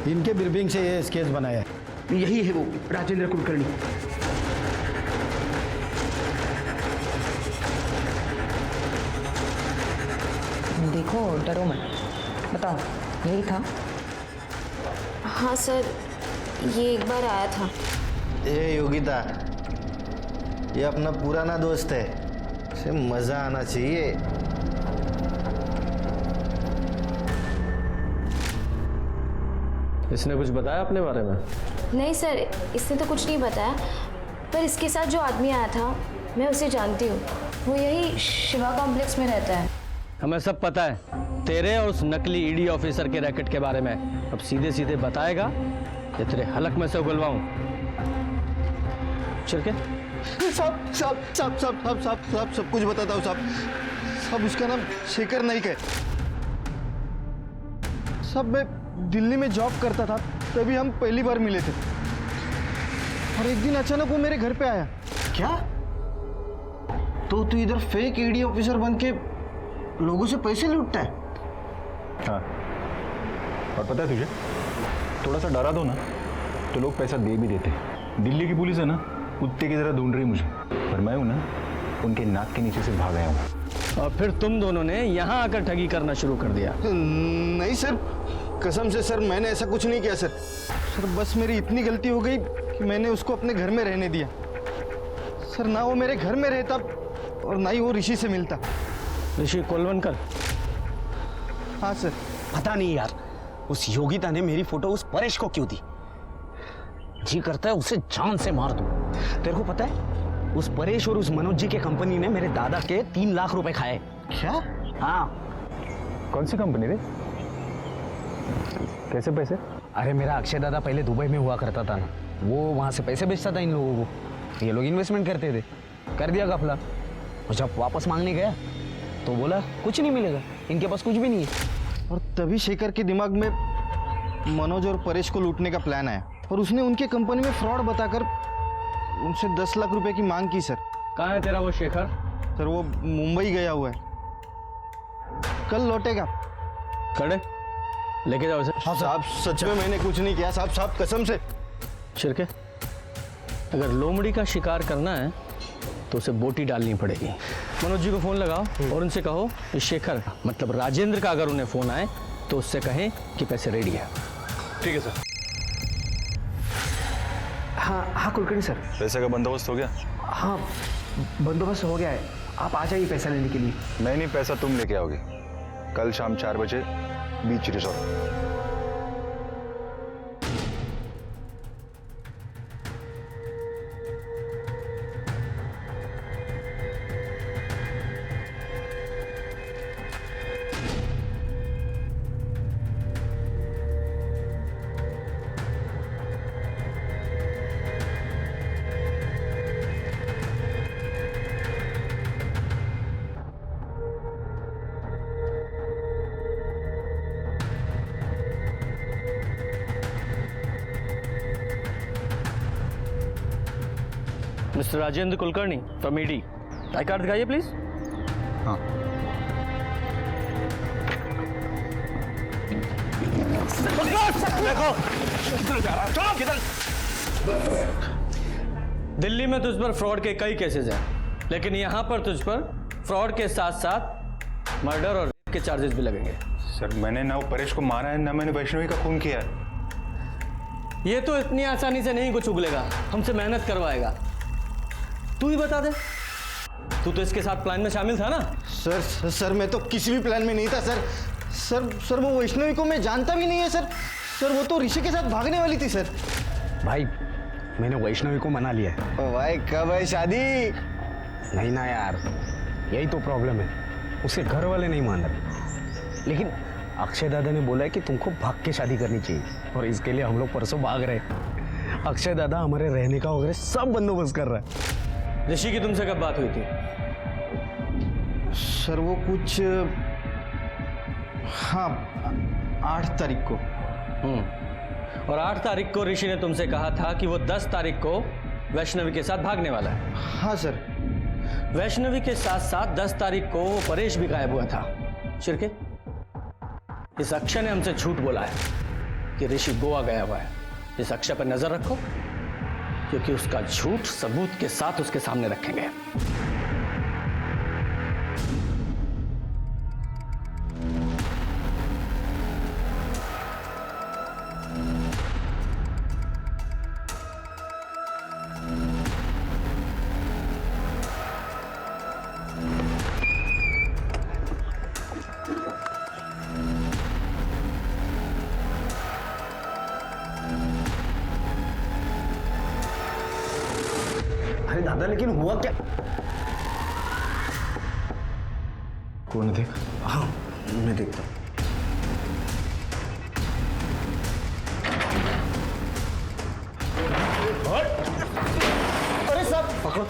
इनके ब्रीफिंग से ये स्केच बनाया है। यही है वो राजेंद्र कुलकर्णी। देखो, डरो मत, बताओ यही था? हाँ सर, ये एक बार आया था। ए योगिता, ये अपना पुराना दोस्त है, इसे मजा आना चाहिए। इसने कुछ बताया अपने बारे में? नहीं सर, इसने तो कुछ नहीं बताया, पर इसके साथ जो आदमी आया था मैं उसे जानती हूँ, वो यही शिवा कॉम्प्लेक्स में रहता है। हमें सब पता है तेरे और उस नकली ईडी ऑफिसर के रैकेट के बारे में। अब सीधे सीधे बताएगा या तेरे हलक में से उगलवाऊं? शिरके, सब कुछ बताता हूँ साहब। सब उसका नाम शेखर नाइक है। सब मैं दिल्ली में जॉब करता था, तभी हम पहली बार मिले थे, और एक दिन अचानक वो मेरे घर पे आया। क्या? तो तू इधर फेक ईडी ऑफिसर बन के लोगों से पैसे लूटता है? हाँ, और पता है तुझे, थोड़ा सा डरा दो ना तो लोग पैसा दे भी देते। दिल्ली की पुलिस है ना, कुत्ते की तरह ढूंढ रही मुझे, पर मैं हूं ना, उनके नाक के नीचे से भाग आया हूं। और फिर तुम दोनों ने यहाँ आकर ठगी करना शुरू कर दिया? नहीं सर, कसम से सर, मैंने ऐसा कुछ नहीं किया सर। सर बस मेरी इतनी गलती हो गई कि मैंने उसको अपने घर में रहने दिया। सर ना वो मेरे घर में रहता और ना ही वो ऋषि से मिलता। ऋषि कोलवनकर? हाँ सर। पता नहीं यार, उस योगिता ने मेरी फोटो उस परेश को क्यों दी? जी करता है उसे जान से मार दूं। तेरे को पता है, उस परेश और उस मनोज जी के कंपनी ने मेरे दादा के 3 लाख रुपए खाए। क्या? हाँ। कौन सी कंपनी रे? कैसे पैसे? अरे मेरा अक्षय दादा पहले दुबई में हुआ करता था ना, वो वहाँ से पैसे बेचता था इन लोगों को, ये लोग इन्वेस्टमेंट करते थे, कर दिया घपला। और जब वापस मांगने गया तो बोला कुछ नहीं मिलेगा, इनके पास कुछ भी नहीं है। और तभी शेखर के दिमाग में मनोज और परेश को लूटने का प्लान आया और उसने उनके कंपनी में फ्रॉड बताकर उनसे 10 लाख रुपए की मांग की सर। कहाँ है तेरा वो शेखर? सर वो मुंबई गया हुआ है, कल लौटेगा। खड़े लेके जाओ इसे। हाँ साहब, सच में मैंने कुछ नहीं किया साहब, साहब कसम से। शिरके, अगर लोमड़ी का शिकार करना है तो उसे बोटी डालनी पड़ेगी। मनोज जी को फोन लगाओ और उनसे कहो इस शेखर मतलब राजेंद्र का अगर उन्हें फोन आए तो उससे कहें कि पैसे रेडी है। ठीक है सर। हाँ कुलकर्णी सर। पैसे का बंदोबस्त हो गया? हाँ बंदोबस्त हो गया है, आप आ जाइए पैसा लेने के लिए। नहीं, पैसा तुम लेके आओगे कल शाम 4 बजे बीच resort. Mister Rajendra Kulkarni from ED, I card दिखाइए प्लीज। हाँ। दिल्ली में तुझ पर फ्रॉड के कई केसेस हैं, लेकिन यहाँ पर तुझ पर फ्रॉड के साथ साथ मर्डर और रेप के चार्जेस भी लगेंगे। सर मैंने ना वो परेश को मारा है, ना मैंने वैष्णवी का खून किया है। ये तो इतनी आसानी से नहीं कुछ उगलेगा, हमसे मेहनत करवाएगा। तू ही बता दे, तू तो इसके साथ प्लान में शामिल था ना? सर मैं तो किसी भी प्लान में नहीं था सर वो वैष्णवी को मैं जानता भी नहीं है सर वो तो ऋषि के साथ भागने वाली थी सर। भाई मैंने वैष्णवी को मना लिया है। भाई कब है शादी? नहीं ना यार, यही तो प्रॉब्लम है, उसके घर वाले नहीं मान रहे। लेकिन अक्षय दादा ने बोला है कि तुमको भाग के शादी करनी चाहिए और इसके लिए हम लोग परसों भाग रहे हैं। अक्षय दादा हमारे रहने का वगैरह सब बंदोबस्त कर रहा है। ऋषि की तुमसे कब बात हुई थी? सर वो कुछ हाँ 8 तारीख को। और 8 तारीख को ऋषि ने तुमसे कहा था कि वो 10 तारीख को वैष्णवी के साथ भागने वाला है। हाँ सर। वैष्णवी के साथ साथ 10 तारीख को वो परेश भी गायब हुआ था। शिरके, इस अक्षय ने हमसे झूठ बोला है कि ऋषि गोवा गया हुआ है। इस अक्षय पर नजर रखो, क्योंकि उसका झूठ सबूत के साथ उसके सामने रखेंगे। अरे दादा लेकिन हुआ क्या? कौन देख? हाँ मैं देखता हूँ। अरे साहब पकड़ो।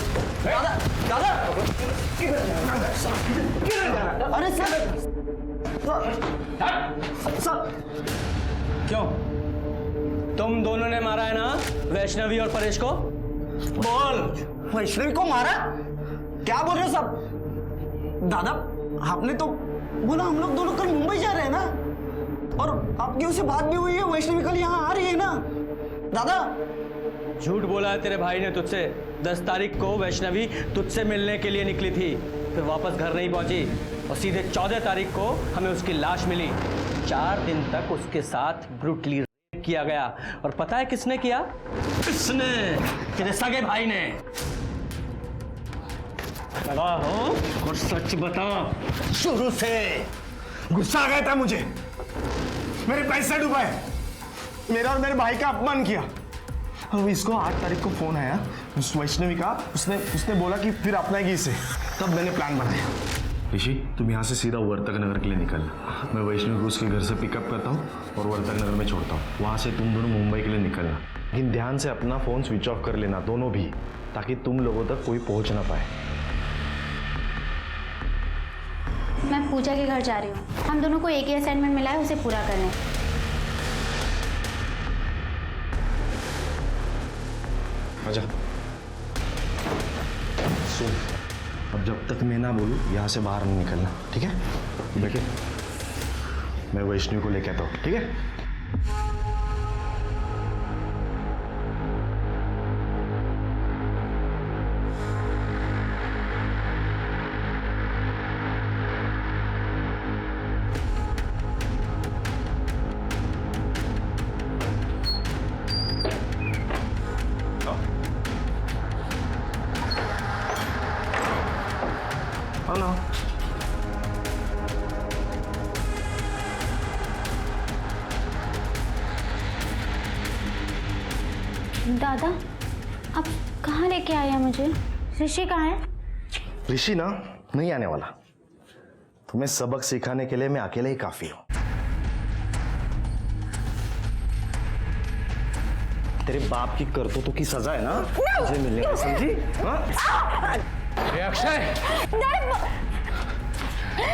दादा दादा अरे साहब क्यों? तुम दोनों ने मारा है ना वैष्णवी और परेश को? बोल, वैष्णवी को मारा? क्या बोल रहे हो सब? दादा आपने तो बोला हम लोग दोनों कल मुंबई जा रहे हैं ना, और आपकी उससे बात भी हुई है, वैष्णवी कल यहाँ आ रही है ना दादा। झूठ बोला है तेरे भाई ने तुझसे। 10 तारीख को वैष्णवी तुझसे मिलने के लिए निकली थी, फिर वापस घर नहीं पहुंची और सीधे 14 तारीख को हमें उसकी लाश मिली। 4 दिन तक उसके साथ ब्रूटली रेप किया गया। और पता है किसने किया? किसने? तेरे सगे भाई ने। और सच बता, शुरू से गुस्सा आ गया था मुझे, मेरे पैसे डुबाए, मेरा और मेरे भाई का अपमान किया। अब इसको 8 तारीख को फोन आया उस वैष्णवी का, उसने बोला कि फिर अपनाएगी इसे, तब मैंने प्लान बनाया। ऋषि, तुम यहाँ से सीधा वर्तक नगर के लिए निकलना। मैं वैष्णवी को उसके घर से पिकअप करता हूँ और वर्तक नगर में छोड़ता हूँ। वहाँ से तुम दोनों मुंबई के लिए निकलना, लेकिन ध्यान से अपना फ़ोन स्विच ऑफ कर लेना, दोनों भी, ताकि तुम लोगों तक कोई पहुँच ना पाए। मैं पूजा के घर जा रही हूँ। हम दोनों को एक ही असाइनमेंट मिला है, उसे पूरा करने। आजा। सुन, अब जब तक मैं ना बोलूँ यहाँ से बाहर नहीं निकलना, ठीक है? बैठे, मैं वैष्णवी को लेके आता हूँ, ठीक है? दादा, आप कहाँ लेके आए हैं मुझे? ऋषि कहाँ है? ऋषि ना नहीं आने वाला। तुम्हें सबक सिखाने के लिए मैं अकेले ही काफी हूँ। तेरे बाप की करतूतों की सजा है ना, मुझे मिलेगा, समझी? अक्षय,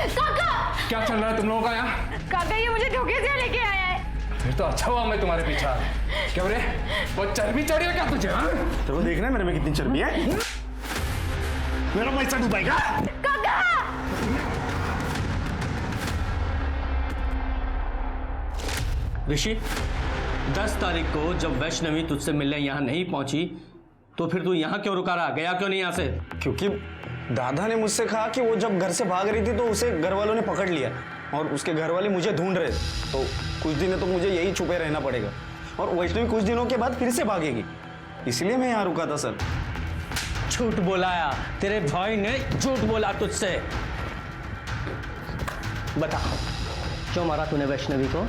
काका! क्या चल रहा है तुम लोगों का यहाँ? काका, ये मुझे धोखे से लेके आया है। फिर तो अच्छा हुआ मैं तुम्हारे पीछे आ गया। क्या रे, वो चर्बी चढ़ी है क्या तुझे? तेरे को देखना है मेरे में कितनी चर्बी है? मेरा पैसा डूबाएगा। काका! ऋषि, 10 तारीख को जब वैष्णवी तुझसे मिलने यहाँ नहीं पहुंची, तो फिर तू यहाँ क्यों रुका रहा? गया क्यों नहीं यहाँ से? क्योंकि दादा ने मुझसे कहा कि वो जब घर से भाग रही थी तो उसे घर वालों ने पकड़ लिया और उसके घर वाले मुझे ढूंढ रहे, तो कुछ दिनों तो मुझे यही छुपे रहना पड़ेगा और वैष्णवी कुछ दिनों के बाद फिर से भागेगी, इसलिए मैं यहाँ रुका था सर। झूठ बोलाया, तेरे भाई ने झूठ बोला तुझसे। बता, क्यों मारा तूने वैष्णवी को?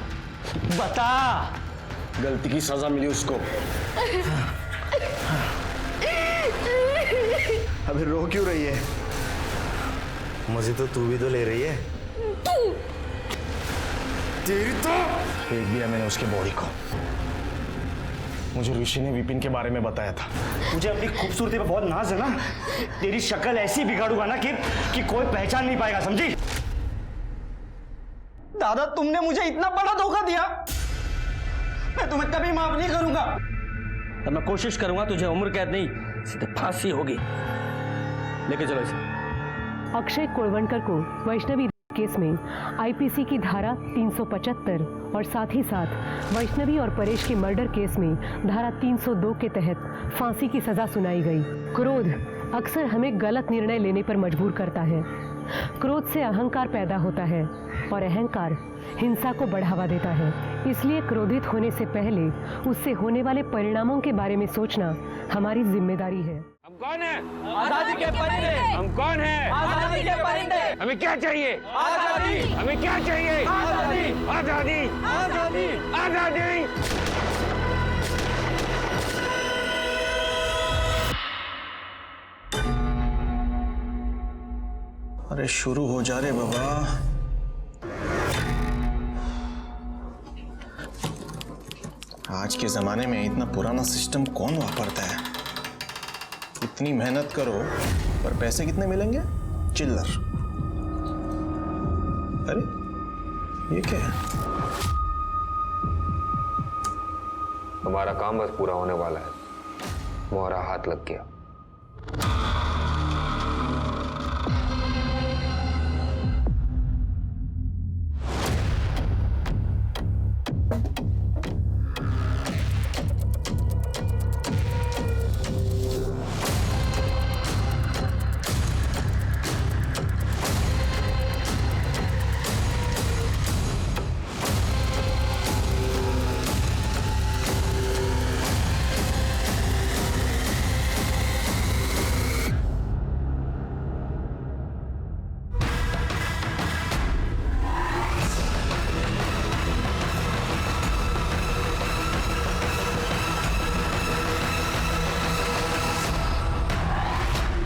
बता। गलती की सजा मिली उसको। अभी रो क्यों रही है? मजे तो तू भी तो ले रही है। तेरी तो फेंक दिया मैंने उसके बॉडी को। मुझे ऋषि ने विपिन के बारे में बताया था। मुझे अपनी खूबसूरती पे बहुत नाज है ना, तेरी शक्ल ऐसी बिगाड़ूंगा ना कि कोई पहचान नहीं पाएगा, समझी? दादा, तुमने मुझे इतना बड़ा धोखा दिया, मैं तुम्हें कभी माफ नहीं करूंगा। अब मैं कोशिश करूंगा तुझे उम्र कैद नहीं, सीधे फांसी होगी। लेके चलो इसे। अक्षय कुलवंकर को वैष्णवी केस में आईपीसी की धारा 375 और साथ ही साथ वैष्णवी और परेश के मर्डर केस में धारा 302 के तहत फांसी की सजा सुनाई गई। क्रोध अक्सर हमें गलत निर्णय लेने पर मजबूर करता है। क्रोध से अहंकार पैदा होता है और अहंकार हिंसा को बढ़ावा देता है। इसलिए क्रोधित होने से पहले उससे होने वाले परिणामों के बारे में सोचना हमारी जिम्मेदारी है। हम कौन है? आजादी के परिंदे। हम कौन है? आजादी के परिंदे। हमें क्या चाहिए? आजादी। हमें क्या चाहिए? आजादी। आजादी। आजादी। आजादी। अरे शुरू हो जा रे बाबा। आज के जमाने में इतना पुराना सिस्टम कौन वापरता है? इतनी मेहनत करो पर पैसे कितने मिलेंगे? चिल्लर। अरे ये क्या है? हमारा काम बस पूरा होने वाला है। मोहरा हाथ लग गया।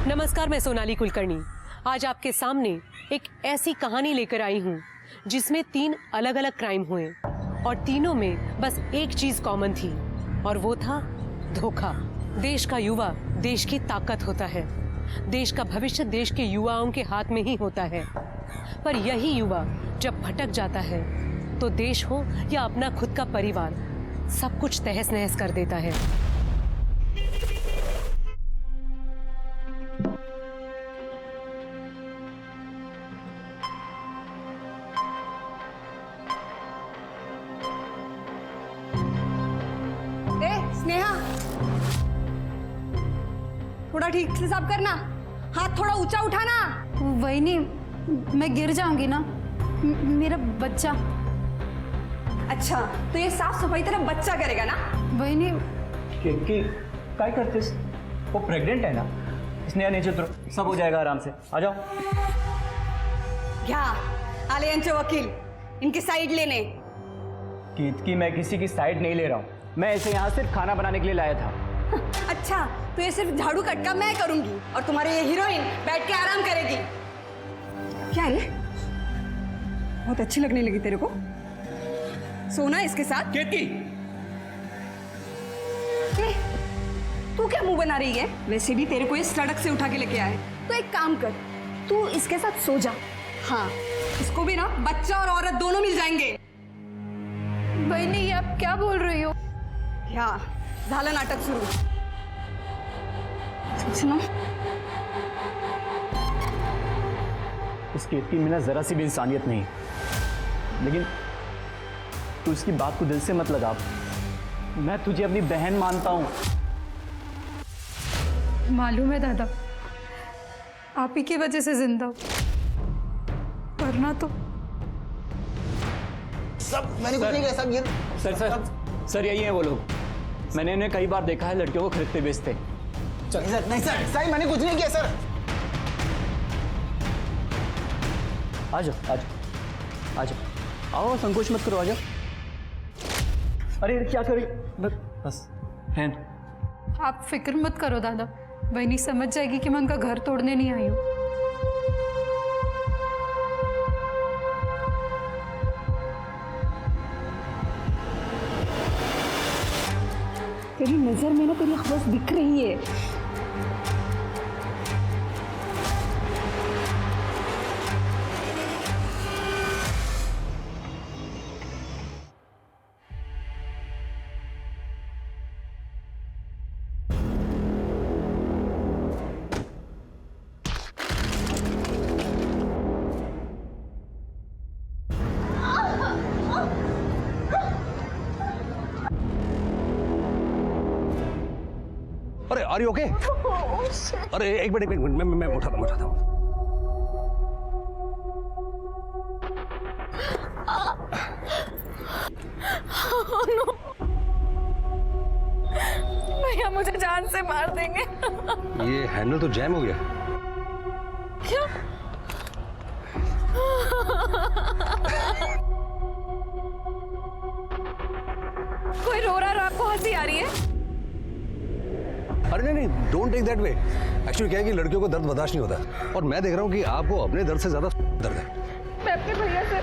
नमस्कार, मैं सोनाली कुलकर्णी। आज आपके सामने एक ऐसी कहानी लेकर आई हूँ जिसमें 3 अलग अलग क्राइम हुए और तीनों में बस एक चीज कॉमन थी और वो था धोखा। देश का युवा देश की ताकत होता है। देश का भविष्य देश के युवाओं के हाथ में ही होता है। पर यही युवा जब भटक जाता है तो देश हो या अपना खुद का परिवार, सब कुछ तहस नहस कर देता है। स्नेहा, थोड़ा ठीक से साफ करना, हाथ थोड़ा ऊंचा उठाना। वही नहीं, मैं गिर जाऊंगी ना, मेरा बच्चा। अच्छा, तो ये साफ सफाई तेरा बच्चा करेगा ना? वही नहीं। काय करतेस? वो प्रेग्नेंट है ना? स्नेहा नीचे उतरो, सब हो जाएगा आराम से। आ जाओ। क्या आले यांचे वकील, इनकी साइड लेने? केतकी, मैं किसी की साइड नहीं ले रहा हूँ। मैं इसे यहाँ सिर्फ खाना बनाने के लिए लाया था। अच्छा, तो ये सिर्फ झाड़ू कटका मैं करूंगी और तुम्हारी ये हीरोइन बैठ के आराम करेगी। क्या रे, बहुत अच्छी लगने लगी तेरे को? सोना इसके साथ? केतकी, तू क्या मुंह बना रही है? वैसे भी तेरे को ये सड़क से उठा के लेके आए, तो एक काम कर, तू इसके साथ सो जा। हाँ, इसको भी ना बच्चा और औरत दोनों मिल जाएंगे। बहनी, ये आप क्या बोल रही हो? क्या झालं नाटक सुरू? सुनो, इस केतकी में ना जरा सी भी इंसानियत नहीं, लेकिन तू इसकी बात को दिल से मत लगा। मैं तुझे अपनी बहन मानता हूं। मालूम है दादा, आप ही की वजह से जिंदा हूं, वरना तो सब मैंने कुछ नहीं किया। सब ये सर यही है वो लोग। मैंने इन्हें कई बार देखा है लड़कियों को खरीदते बेचते। सर नहीं सर, मैंने कुछ नहीं किया सर। आ जाओ, आ जाओ, आओ, संकोच मत करो, आ जाओ। अरे क्या करें, बस हैन। आप फिक्र मत करो दादा, बहनी समझ जाएगी कि मैं उनका घर तोड़ने नहीं आई हूँ। तेरी नजर में ना तेरी हवस दिख रही है। अरे आर यू ओके? अरे एक मिनट, मैं उठाता हूँ। भैया मुझे जान से मार देंगे। ये हैंडल तो जैम हो गया। क्या? कोई रो रहा है और आपको हंसी आ रही है? अरे नहीं, don't take that way. Actually क्या है कि लड़कियों को दर्द बर्दाश्त नहीं होता और मैं देख रहा हूँ कि आपको अपने दर्द से ज्यादा दर्द है। मैं अपने भैया से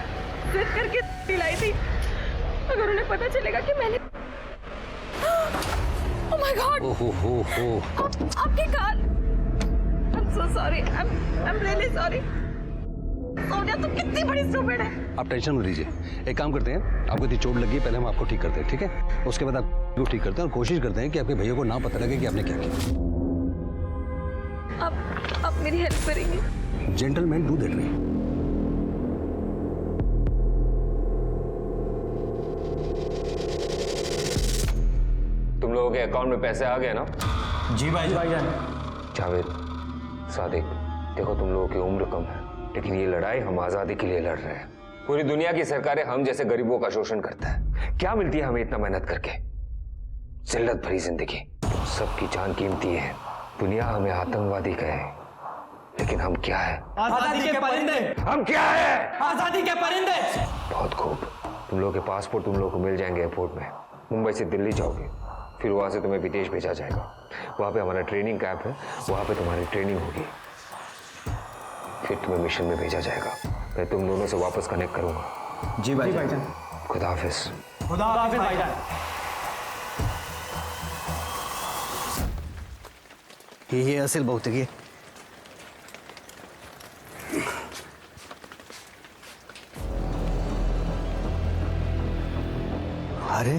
जिद करके पिलाई थी। अगर उन्हें पता चलेगा कि मैंने ओह माय गॉड, ओहो आपके कान। I'm so sorry, I'm really sorry। Sonia तुम कितनी बड़ी स्टूपिड है। आप टेंशन मत लीजिए, एक काम करते हैं, आपको इतनी चोट लगी, पहले हम आपको ठीक करते हैं, ठीक है? उसके बाद आपको ठीक करते हैं और कोशिश करते हैं कि आपके भैया को ना पता लगे कि आपने क्या किया। आप मेरी हेल्प करेंगे? Gentleman do that way. तुम लोगों के अकाउंट में पैसे आ गए ना? जी भाईजान। जावेद, सादिक, देखो तुम लोगों की उम्र कम है, लेकिन ये लड़ाई हम आजादी के लिए लड़ रहे हैं। पूरी दुनिया की सरकारें हम जैसे गरीबों का शोषण करता है। क्या मिलती है हमें इतना मेहनत करके? जिल्लत भरी जिंदगी। सबकी जान कीमती है। दुनिया हमें आतंकवादी कहे, लेकिन हम क्या है? आजादी के परिंदे। हम क्या है? आजादी के परिंदे। बहुत खूब। तुम लोगों के पासपोर्ट तुम लोगों को मिल जाएंगे एयरपोर्ट में। मुंबई से दिल्ली जाओगे, फिर वहां से तुम्हें विदेश भेजा जाएगा। वहां पे हमारा ट्रेनिंग कैंप है, वहां पे तुम्हारी ट्रेनिंग होगी। फिर तुम्हें मिशन में भेजा जाएगा। मैं तुम दोनों से वापस कनेक्ट करूंगा। जी भाईजान। खुदा हाफिज। खुदा हाफिज भाईजान। हे असेल बहुतेक हे. अरे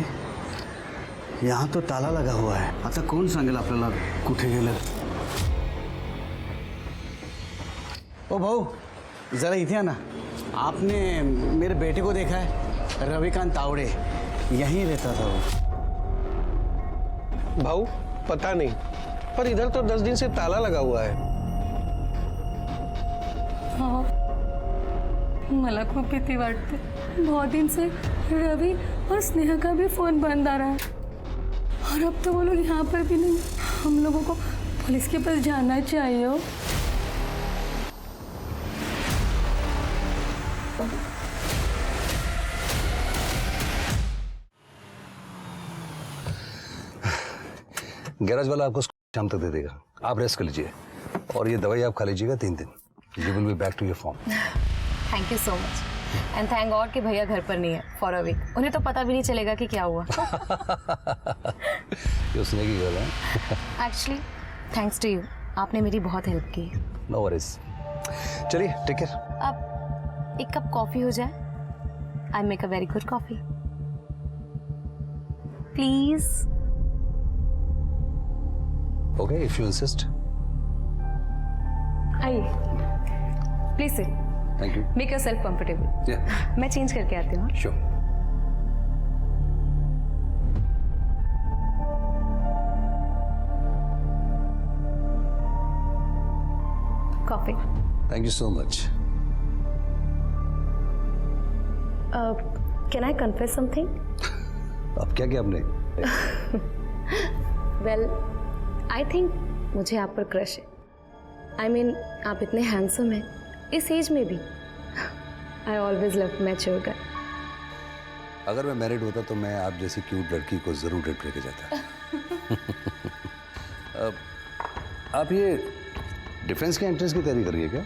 यहाँ तो ताला लगा हुआ है. आता कोण सांगेल आपल्याला कुठे गेलं? ओ भाऊ, जरा इथे आना. आपने मेरे बेटे को देखा है? रविकांत तावड़े, यहीं रहता था वो. भाऊ पता नहीं, पर इधर तो 10 दिन से ताला लगा हुआ है. हाँ, मला खूप भीती वाटते. बहुत दिन से रवि और स्नेहा का भी फोन बंद आ रहा है और अब तो वो लोग यहाँ पर भी नहीं. हम लोगों को पुलिस के पास जाना चाहिए. हो गैराज वाला आपको शाम तक दे देगा. आप रेस्ट कर लीजिए और ये दवाई आप खा लीजिएगा 3 दिन. You will be back to your form. Thank you so much and thank God कि भैया घर पर नहीं है फॉर अ वीक. उन्हें तो पता भी नहीं चलेगा कि क्या हुआ. ये उसने की गल है. एक्चुअली थैंक्स टू यू, आपने मेरी बहुत हेल्प की. No worries. चलिए टेक केयर. अब एक कप कॉफी हो जाए. I make a very good coffee please. Okay, if you insist. आइए please sit. Thank you. Make yourself comfortable. Yeah. मैं चेंज करके आती हूँ. Sure. Coffee. Thank you so much. Can I confess something? अब क्या किया आपने? वेल आई थिंक मुझे आप पर क्रश है. आई मीन आप इतने हैंडसम हैं इस एज में भी. आई ऑलवेज लव मैच्योर गाय. अगर मैं मैरिड होता तो मैं आप जैसी क्यूट लड़की को जरूर डेट लेके जाता. आप ये डिफेंस के एंट्रेंस की तैयारी कर रही है क्या?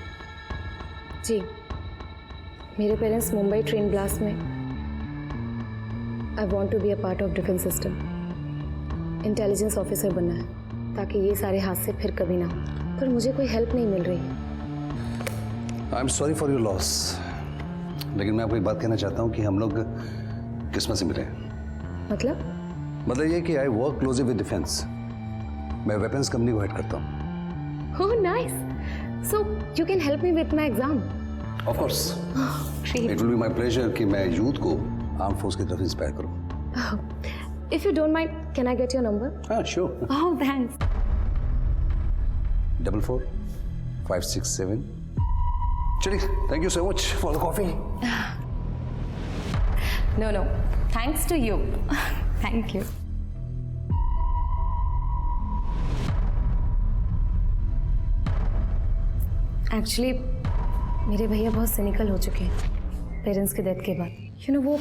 जी, मेरे पेरेंट्स मुंबई ट्रेन ब्लास्ट में. I want to be a part of defence system. Intelligence officer बनना है ताकि ये सारे हादसे फिर कभी ना हो. पर मुझे कोई हेल्प नहीं मिल रही है. I am sorry for your loss. लेकिन मैं आपको एक बात कहना चाहता हूँ कि हम लोग किस्मत से मिले. मतलब ये कि I work closely with defence. मैं वेपन्स कंपनी को हेड करता हूँ. Oh nice. So you can help me with my exam. Of course. It will be my pleasure कि मैं यूथ को आर्म फोर्स की तरफ इंस्पायर करूँ. If you don't mind, can I get your number? Sure. Oh, thanks. 44567. चलिए, thank you so much for the coffee. No. Thanks to you. Thank you. Actually, मेरे भैया बहुत सिनिकल हो चुके हैं पेरेंट्स के डेथ के बाद. You know, वो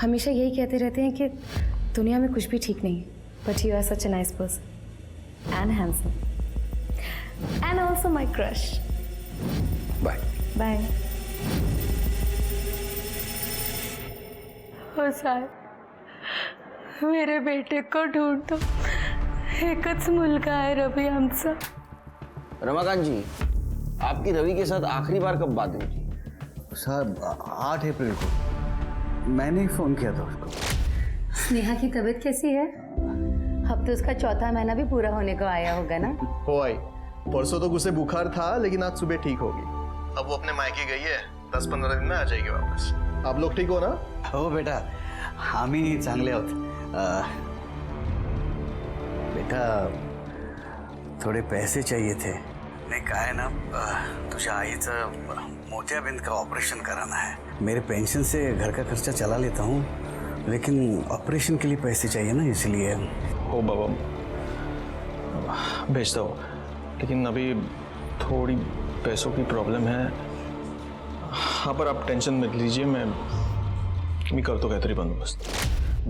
हमेशा यही कहते रहते हैं कि दुनिया में कुछ भी ठीक नहीं है. But you are such a nice person and handsome and also my crush. Bye. Bye. हो साहेब, मेरे बेटे को ढूंढ दो. एकच मुलगा आहे रवि आमचा. रमाकांत जी, आपकी रवि के साथ आखिरी बार कब बात हुई थी? साहब 8 अप्रैल को. मैंने ही फोन किया था उसको. स्नेहा की तबीयत कैसी है? अब तो उसका 4था महीना भी पूरा होने को आया होगा ना? हो आई. परसों तो उसे बुखार था लेकिन आज सुबह ठीक होगी. अब वो अपने मायके गई है. 10-15 दिन में आ जाएगी वापस. आप लोग ठीक हो ना? हो बेटा, आम्ही चांगले आहोत. बेटा थोडे पैसे चाहिए थे. नाही काय ना, तुझ्या आईचं मोतियाबिंद का ऑपरेशन कराना है. मेरे पेंशन से घर का खर्चा चला लेता हूँ, लेकिन ऑपरेशन के लिए पैसे चाहिए ना, इसलिए. हो बाबा, भेजता हो. लेकिन अभी थोड़ी पैसों की प्रॉब्लम है. हाँ, पर आप टेंशन मत लीजिए. मैं करता काहीतरी बंदोबस्त.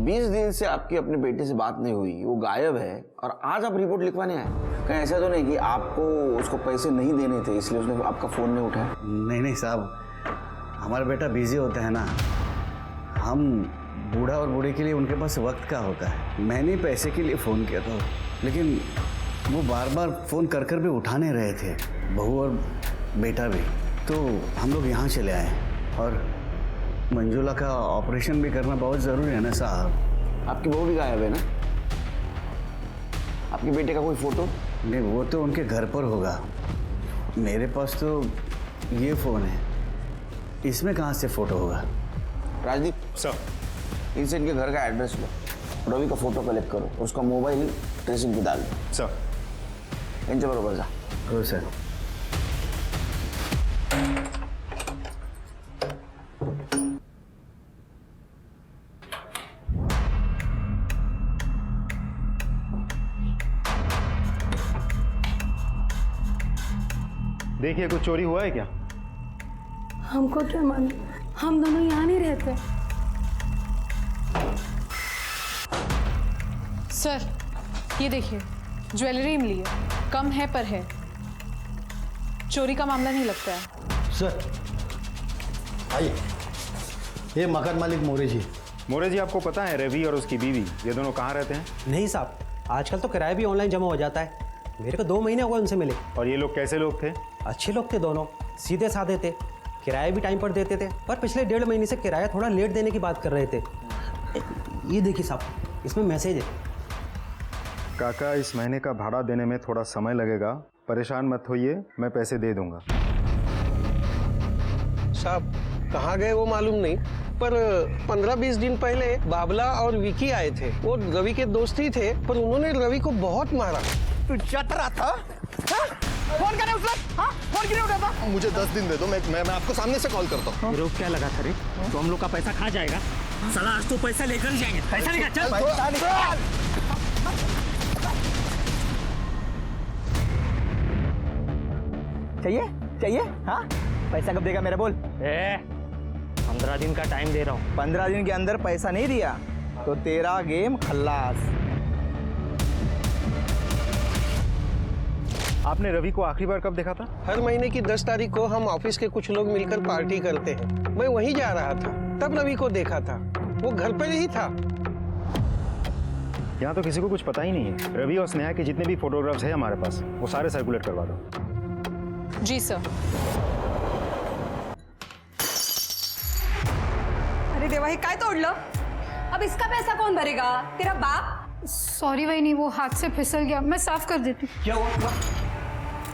20 दिन से आपकी अपने बेटे से बात नहीं हुई, वो गायब है और आज आप रिपोर्ट लिखवाने आए. कहीं ऐसा तो नहीं कि आपको उसको पैसे नहीं देने थे इसलिए उसने आपका फ़ोन नहीं उठाया? नहीं साहब, हमारा बेटा बिजी होता है ना, हम बूढ़ा और बूढ़ी के लिए उनके पास वक्त का होता है। मैंने पैसे के लिए फ़ोन किया था, लेकिन वो बार बार फ़ोन कर कर भी उठा नहीं रहे थे, बहू और बेटा भी। तो हम लोग यहाँ चले आए और मंजुला का ऑपरेशन भी करना बहुत ज़रूरी है ना साहब। आपकी बहू भी गायब है ना? आपके बेटे का कोई फ़ोटो? नहीं, वो तो उनके घर पर होगा। मेरे पास तो ये फ़ोन है, इसमें कहाँ से फ़ोटो होगा? राजदीप सर, इनसे इनके घर का एड्रेस लो, रवि का फोटो कलेक्ट करो, उसका मोबाइल ट्रेसिंग पे डाल दो। सर इनसे बरोबर जा। हो सर। देखिए कुछ चोरी हुआ है क्या? हमको क्या मालूम, हम दोनों यहाँ नहीं रहते। सर ये देखिए, ज्वेलरी मिली है, कम है पर है, चोरी का मामला नहीं लगता है। सर आइए, ये मकान मालिक मोरे जी। मोरे जी, आपको पता है रवि और उसकी बीवी ये दोनों कहाँ रहते हैं? नहीं साहब, आजकल तो किराया भी ऑनलाइन जमा हो जाता है। मेरे को 2 महीने हो गए उनसे मिले। और ये लोग कैसे लोग थे? अच्छे लोग थे दोनों, सीधे साधे थे, किराया भी टाइम पर देते थे, पर पिछले 1.5 महीने से किराया थोड़ा लेट देने की बात कर रहे थे। ये देखिए साहब, इसमें मैसेज है। काका, इस महीने का भाड़ा देने में थोड़ा समय लगेगा, परेशान मत होइए, मैं पैसे दे दूंगा। साहब कहाँ गए वो मालूम नहीं, पर 15-20 दिन पहले बाबला और विकी आए थे। वो रवि के दोस्त ही थे, पर उन्होंने रवि को बहुत मारा। तू चट रहा था? फोन करने उस वक्त? हाँ? फोन क्यों नहीं उठाता? मुझे 10 दिन दे दो, मैं आपको सामने से कॉल करता हूँ। रोक क्या लगा था रे? तो हम लोग का पैसा खा जाएगा। साला आज तो पैसा लेकर ही जाएंगे। पैसा लेकर चल। पैसा निकाल। चाहिए? हाँ, पैसा कब देगा मेरा बोल? 15 दिन का टाइम दे रहा हूँ। 15 दिन के अंदर पैसा नहीं दिया तो तेरा गेम खल्लास। आपने रवि को आखिरी बार कब देखा था? हर महीने की 10 तारीख को हम ऑफिस के कुछ लोग मिलकर पार्टी करते हैं। मैं वहीं जा रहा था, तब रवि को देखा था। वो घर पर ही था। यहाँ तो किसी को कुछ पता ही नहीं है। रवि और स्नेहा के जितने भी फोटोग्राफ्स हैं हमारे पास, वो सारे सर्कुलेट करवा दो। जी सर। अरे देवा, हे काय तोडलं? अब इसका पैसा कौन भरेगा? तेरा बाप? सॉरी वहीनी, वो हाथ से फिसल गया, मैं साफ कर देती। क्या हुआ?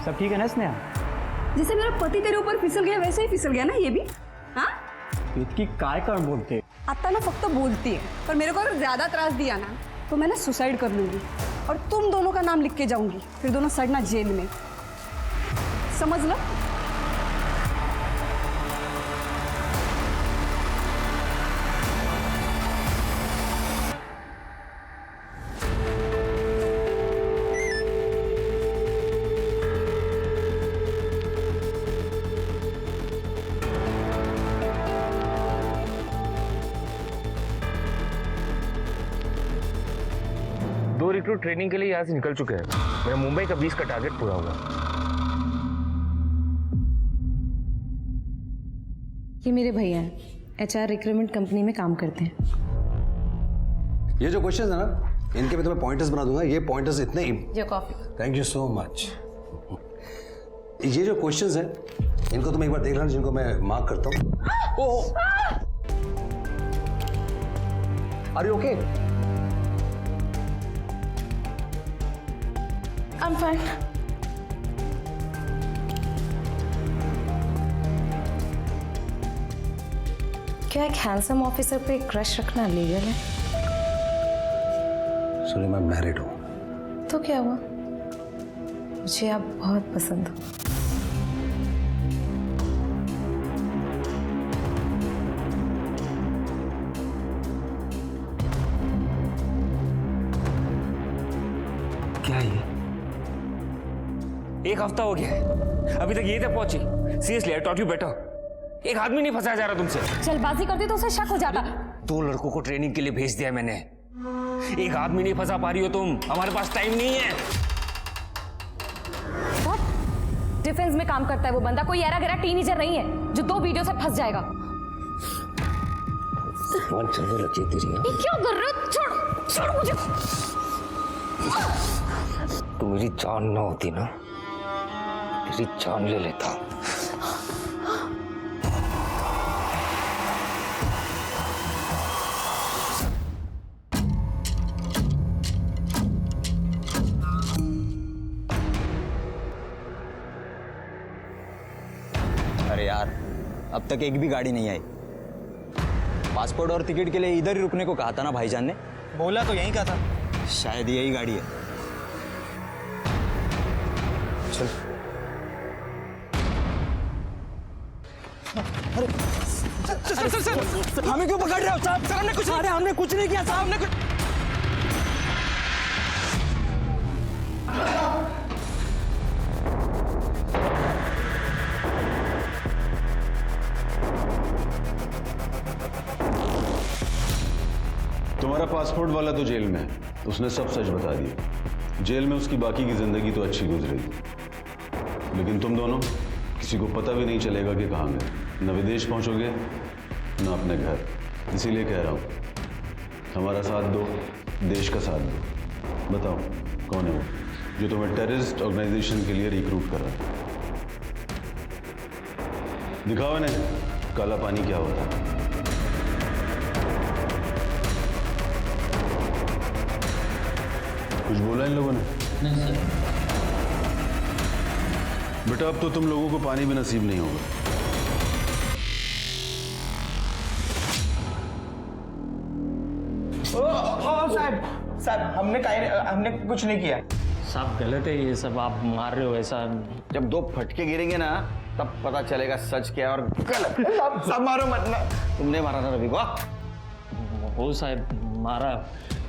सब ठीक है ना स्नेहा? जैसे मेरा पति तेरे ऊपर फिसल गया वैसे ही फिसल गया ना ये भी। हाँ, इतकी काय कारण बोलते? आता ना फक्त बोलती है, पर मेरे को अगर ज्यादा त्रास दिया ना तो मैं ना सुसाइड कर लूंगी और तुम दोनों का नाम लिख के जाऊंगी, फिर दोनों सड़ना जेल में, समझ लो। रिक्रूट ट्रेनिंग के लिए यहाँ से निकल चुके हैं। मेरा मुंबई का 20 का टारगेट पूरा हुआ। ये मेरे भैया हैं, HR रिक्रूटमेंट कंपनी में काम करते हैं। ये जो क्वेश्चन है ना, इनके मैं तुम्हें पॉइंटर्स बना दूंगा। ये पॉइंटर्स इतने जो coffee. Thank you so much. ये जो क्वेश्चंस हैं, इनको तुम एक बार देख लेना, जिनको मैं मार्क करता हूँ। Oh, are you okay? I'm fine. क्या एक हैंडसम ऑफिसर पे क्रश रखना लीगल है? सुनिए, मैं मैरिड हूँ। तो क्या हुआ? मुझे आप बहुत पसंद हो। क्या ये? 1 हफ्ता हो गया है, अभी तक ये तक पहुंची। Seriously, I taught you better. एक आदमी नहीं फंसाया जा रहा तुमसे। जल्दबाजी करती तो उसे शक हो जाता। 2 लड़कों को ट्रेनिंग के लिए भेज दिया मैंने, एक आदमी नहीं फंसा पा रही हो तुम। हमारे पास टाइम नहीं है। डिफेंस में काम करता है वो बंदा, कोई ऐरा गैरा टीनेजर नहीं है जो 2 वीडियो से फंस जाएगा। मन चलने लगी तेरी। ये क्या कर रहे हो? छोड़ छोड़ मुझे। तू मेरी जान ना होती ना, तेरी जान ले लेता। अरे यार, अब तक एक भी गाड़ी नहीं आई। पासपोर्ट और टिकट के लिए इधर ही रुकने को कहा था ना भाईजान ने। बोला तो यहीं का था। शायद यही गाड़ी है। चल। सर, हमें क्यों पकड़ रहे हो साहब? सर हमने कुछ नहीं किया साहब, हमने कुछ। तुम्हारा पासपोर्ट वाला तो जेल में है, उसने सब सच बता दिया। जेल में उसकी बाकी की जिंदगी तो अच्छी गुजरेगी, लेकिन तुम दोनों किसी को पता भी नहीं चलेगा कि कहाँ गए। न विदेश पहुंचोगे न अपने घर। इसीलिए कह रहा हूं, हमारा साथ दो, देश का साथ दो। बताओ कौन है वो जो तुम्हें टेररिस्ट ऑर्गेनाइजेशन के लिए रिक्रूट कर रहा है? दिखाओ इन्हें काला पानी क्या होता है। कुछ बोला इन लोगों ने? नहीं सर। बेटा अब तो तुम लोगों को पानी भी नसीब नहीं होगा। ओ साहब हमने कुछ नहीं किया। साहब गलत है ये सब, आप मार रहे हो ऐसा। जब 2 फटके गिरेंगे ना तब पता चलेगा सच क्या और गलत। साहब मारो मत ना। तुमने मारा ना रवि को? हो साहब मारा,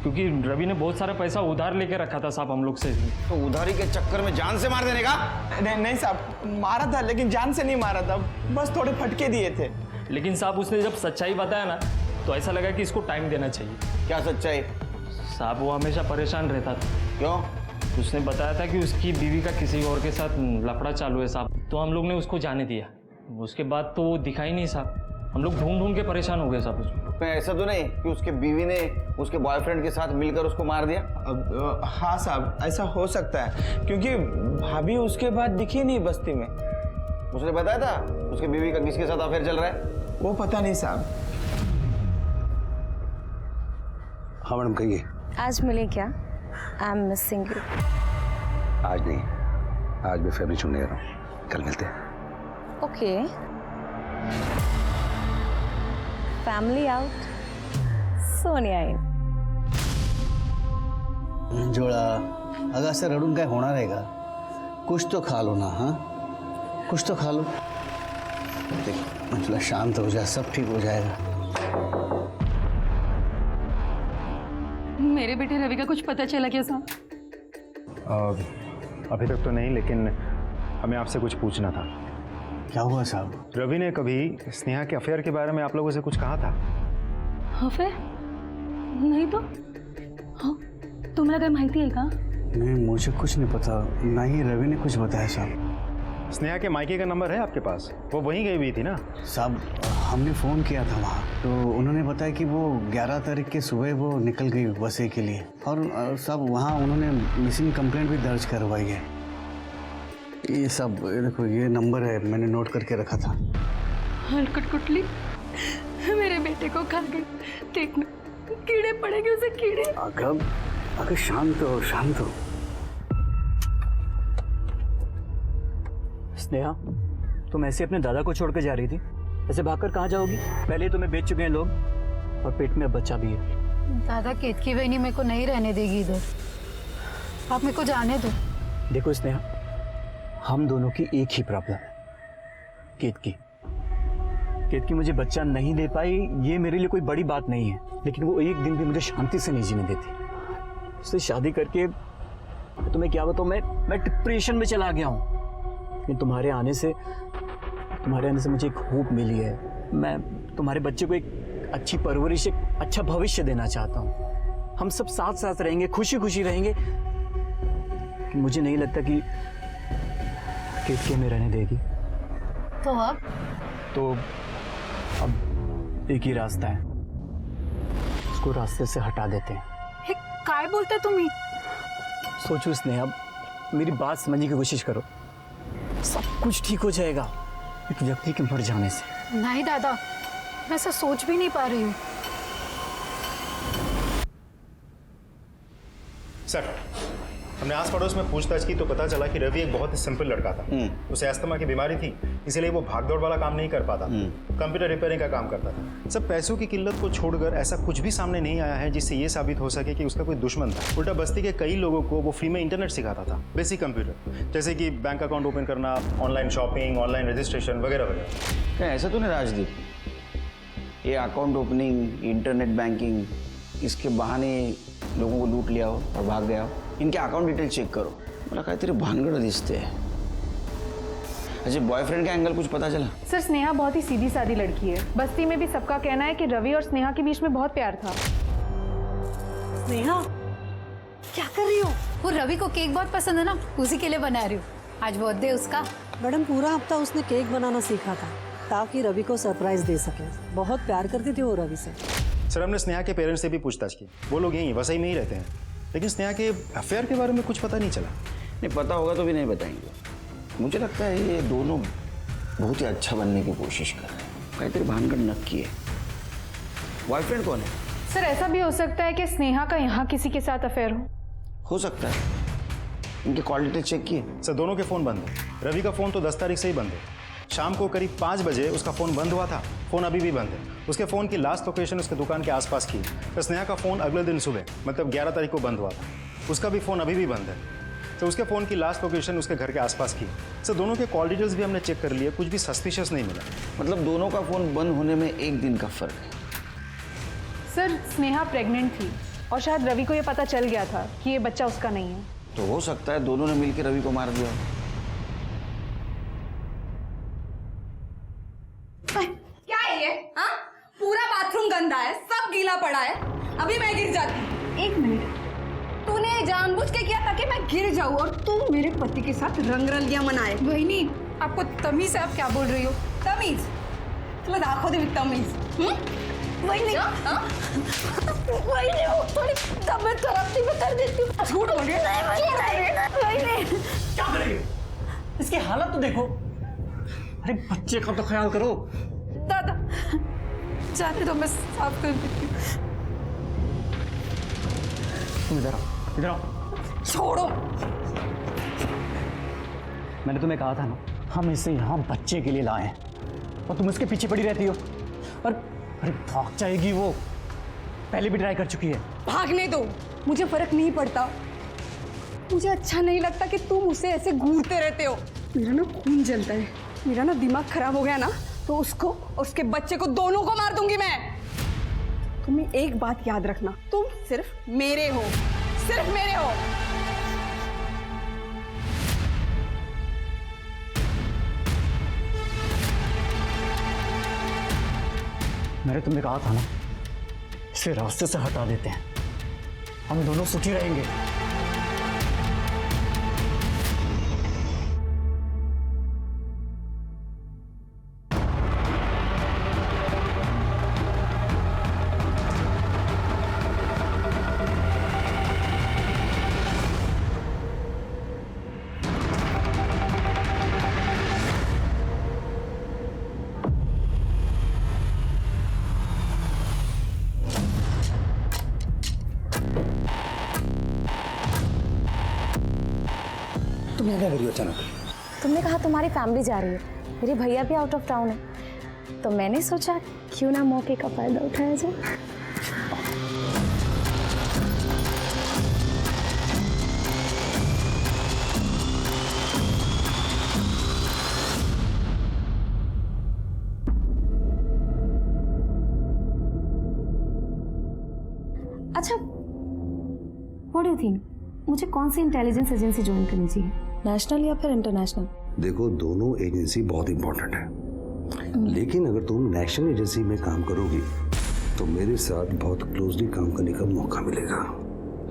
क्योंकि रवि ने बहुत सारा पैसा उधार लेके रखा था साहब हम लोग से। तो उधारी के चक्कर में जान से मार देने का? नहीं साहब, मारा था लेकिन जान से नहीं मारा था, बस थोड़े फटके दिए थे। लेकिन साहब उसने जब सच्चाई बताया ना तो ऐसा लगा कि इसको टाइम देना चाहिए। क्या सच्चाई? साहब वो हमेशा परेशान रहता था। क्यों? उसने बताया था कि उसकी बीवी का किसी और के साथ लफड़ा चालू है साहब, तो हम लोग ने उसको जाने दिया। उसके बाद तो वो दिखा ही नहीं साहब, हम लोग ढूंढ ढूंढ के परेशान हो गए साहब उसको। ऐसा तो नहीं कि उसके बीवी ने उसके बॉयफ्रेंड के साथ मिलकर उसको मार दिया? हाँ साहब, ऐसा हो सकता है क्योंकि भाभी उसके बाद दिखी नहीं बस्ती में। उसने बताया था उसके बीवी का किसके साथ अफेयर चल रहा है? वो पता नहीं साहब। हाँ मैडम कहिए। आज मिले क्या? I am missing you. आज नहीं, आज मैं फैमिली चुनने जा रहा हूँ, कल मिलते हैं। ओके, फैमिली आउट, सोनिया इन। जोड़ा अगर से रडून काय होणार है का? कुछ तो खा लो ना। हाँ कुछ तो खा लो। देख मतलब शांत हो जा, सब ठीक हो जाएगा। मेरे बेटे रवि का कुछ पता चला क्या साहब? अभी तक तो नहीं, लेकिन हमें आपसे कुछ पूछना था। क्या हुआ साहब? रवि ने कभी स्नेहा के अफेयर के बारे में आप लोगों से कुछ कहा था? अफेयर? नहीं तो। हाँ, तुम्हाला काय माहिती आहे का? नहीं मुझे कुछ नहीं पता, ना ही रवि ने कुछ बताया साहब। स्नेहा के मायके का नंबर है आपके पास? वो वहीं गई हुई थी ना? साहब हमने फ़ोन किया था वहाँ, तो उन्होंने बताया कि वो 11 तारीख के सुबह वो निकल गई बसे के लिए। और साहब वहाँ उन्होंने मिसिंग कंप्लेंट भी दर्ज करवाई है। ये सब देखो, ये नंबर है, मैंने नोट करके रखा था। हलकट कुटली मेरे बेटे को खा गई। देखना कीड़े पड़ेंगे उसे, कीड़े। अगर शांत हो, शांत हो। स्नेहा, तुम ऐसे अपने दादा को छोड़कर जा रही थी? ऐसे भागकर कहाँ जाओगी? पहले ही तुम्हें बेच चुके हैं लोग और पेट में अब बच्चा भी है। दादा केतकी बहनी मेरे को नहीं रहने देगी इधर, आप मेरे को जाने दो। देखो स्नेहा, हम दोनों की एक ही प्रॉब्लम है, केतकी। केतकी मुझे बच्चा नहीं दे पाई, ये मेरे लिए कोई बड़ी बात नहीं है, लेकिन वो एक दिन भी मुझे शांति से नहीं जीने देती। उससे शादी करके तुम्हें क्या बताऊं, मैं डिप्रेशन में चला गया हूँ। लेकिन तुम्हारे आने से मुझे एक होप मिली है। मैं तुम्हारे बच्चे को एक अच्छी परवरिश, एक अच्छा भविष्य देना चाहता हूँ। हम सब साथ साथ रहेंगे, खुशी खुशी रहेंगे। मुझे नहीं लगता कि केतकी में रहने देगी तो अब एक ही रास्ता है, उसको रास्ते से हटा देते हैं। हे काय बोलते तुम्ही? सोचो स्नेहा, मेरी बात समझने की कोशिश करो, सब कुछ ठीक हो जाएगा एक व्यक्ति के मर जाने से। नहीं दादा, मैं ऐसा सोच भी नहीं पा रही हूँ। सर, हमने आस पड़ोस में पूछताछ की तो पता चला कि रवि एक बहुत ही सिंपल लड़का था। उसे अस्थमा की बीमारी थी, इसीलिए वो भागदौड़ वाला काम नहीं कर पाता, कंप्यूटर रिपेयरिंग का काम करता था। सब पैसों की किल्लत को छोड़कर ऐसा कुछ भी सामने नहीं आया है जिससे ये साबित हो सके कि उसका कोई दुश्मन था। उल्टा बस्ती के कई लोगों को वो फ्री में इंटरनेट सिखाता था, बेसिक कंप्यूटर, जैसे कि बैंक अकाउंट ओपन करना, ऑनलाइन शॉपिंग, ऑनलाइन रजिस्ट्रेशन वगैरह वगैरह। ऐसा तो नहीं राजदीप, ये अकाउंट ओपनिंग, इंटरनेट बैंकिंग, इसके बहाने लोगों को लूट लिया हो और भाग गया हो। इनके अकाउंट डिटेल चेक करो, मला काहीतरी भानगड दिसते है। अच्छा, बॉयफ्रेंड का एंगल कुछ पता चला? सर, स्नेहा बहुत ही सीधी सादी लड़की है। बस्ती में भी सबका कहना है कि रवि और स्नेहा के बीच में बहुत प्यार था। स्नेहा, क्या कर रही हो? वो रवि को केक बहुत पसंद है ना, उसी के लिए बना रही हूँ। आज बर्थडे है उसका। मैडम, पूरा हफ्ता उसने केक बनाना सीखा था ताकि रवि को सरप्राइज दे सके। बहुत प्यार करती थी वो रवि से। सर, हमने स्नेहा के पेरेंट्स से भी पूछताछ की, वो लोग यहीं वसई में ही रहते हैं, लेकिन स्नेहा के अफेयर के बारे में कुछ पता नहीं चला। नहीं पता होगा तो भी नहीं बताएंगे। मुझे लगता है ये दोनों बहुत ही अच्छा बनने की कोशिश कर रहे हैं, काहीतरी भानगड नक्की है। बॉयफ्रेंड कौन है? सर, ऐसा भी हो सकता है कि स्नेहा का यहाँ किसी के साथ अफेयर हो सकता है। इनके कॉल डिटेल चेक किए? सर, दोनों के फ़ोन बंद है। रवि का फ़ोन तो 10 तारीख से ही बंद है। शाम को करीब 5 बजे उसका फ़ोन बंद हुआ था, फ़ोन अभी भी बंद है। उसके फ़ोन की लास्ट लोकेशन उसके दुकान के आसपास की। तो स्नेहा का फ़ोन अगले दिन सुबह मतलब 11 तारीख को बंद हुआ था, उसका भी फ़ोन अभी भी बंद है। तो उसके फ़ोन की लास्ट लोकेशन उसके घर के आसपास की। सर, दोनों के कॉल डिटेल्स भी हमने चेक कर लिए, कुछ भी सस्पिशियस नहीं मिला। मतलब दोनों का फ़ोन बंद होने में एक दिन का फ़र्क है। सर, स्नेहा प्रेग्नेंट थी और शायद रवि को ये पता चल गया था कि ये बच्चा उसका नहीं है। तो हो सकता है दोनों ने मिलकर रवि को मार दिया। क्या है ये? हाँ? पूरा बाथरूम गंदा है, सब गीला पड़ा है। अभी मैं गिर जाती। एक मिनट, तूने जानबूझ के किया ताकि मैं गिर जाऊं और तू मेरे पति के साथ रंगरलियां मनाए। बहनी, आपको तमीज से आप क्या बोल रही हो? तमीज? चलो दाखो दे तमीज। वही नहीं, वो थोड़ी तबियत खराब थी, मैं कर देती हूँ। झूठ बोल रही है। क्या करेंगे? इसकी हालत तो देखो। अरे बच्चे का तो ख्याल करो। दादा, जाने दो, मैं साफ कर देती हूँ। तुम इधर आओ, इधर आओ। छोड़ो। मैंने तुम्हें कहा था ना, हम इसे यहाँ बच्चे के लिए लाए हैं और तुम इसके पीछे पड़ी रहती हो। और अरे भाग जाएगी वो, पहले भी ट्राई कर चुकी है। भागने दो, मुझे फर्क नहीं पड़ता। मुझे अच्छा नहीं लगता कि तुम उसे ऐसे घूरते रहते हो। मेरा ना खून जलता है, मेरा ना दिमाग खराब हो गया ना तो उसको और उसके बच्चे को दोनों को मार दूंगी मैं। तुम्हें एक बात याद रखना, तुम सिर्फ मेरे हो, सिर्फ मेरे हो। मैंने तुम्हें कहा था ना, इसे रास्ते से हटा देते हैं, हम दोनों सुखी रहेंगे। तुम यहाँ क्या करी हो अचानक? तुमने कहा तुम्हारी फैमिली जा रही है, मेरे भैया भी आउट ऑफ टाउन है, तो मैंने सोचा क्यों ना मौके का फायदा उठाया जाए। अच्छा, व्हाट डू यू थिंक, मुझे कौन सी इंटेलिजेंस एजेंसी ज्वाइन करनी चाहिए, नेशनल या फिर इंटरनेशनल? देखो, दोनों एजेंसी बहुत इंपॉर्टेंट है, लेकिन अगर तुम नेशनल एजेंसी में काम करोगी तो मेरे साथ बहुत क्लोजली काम करने का मौका मिलेगा।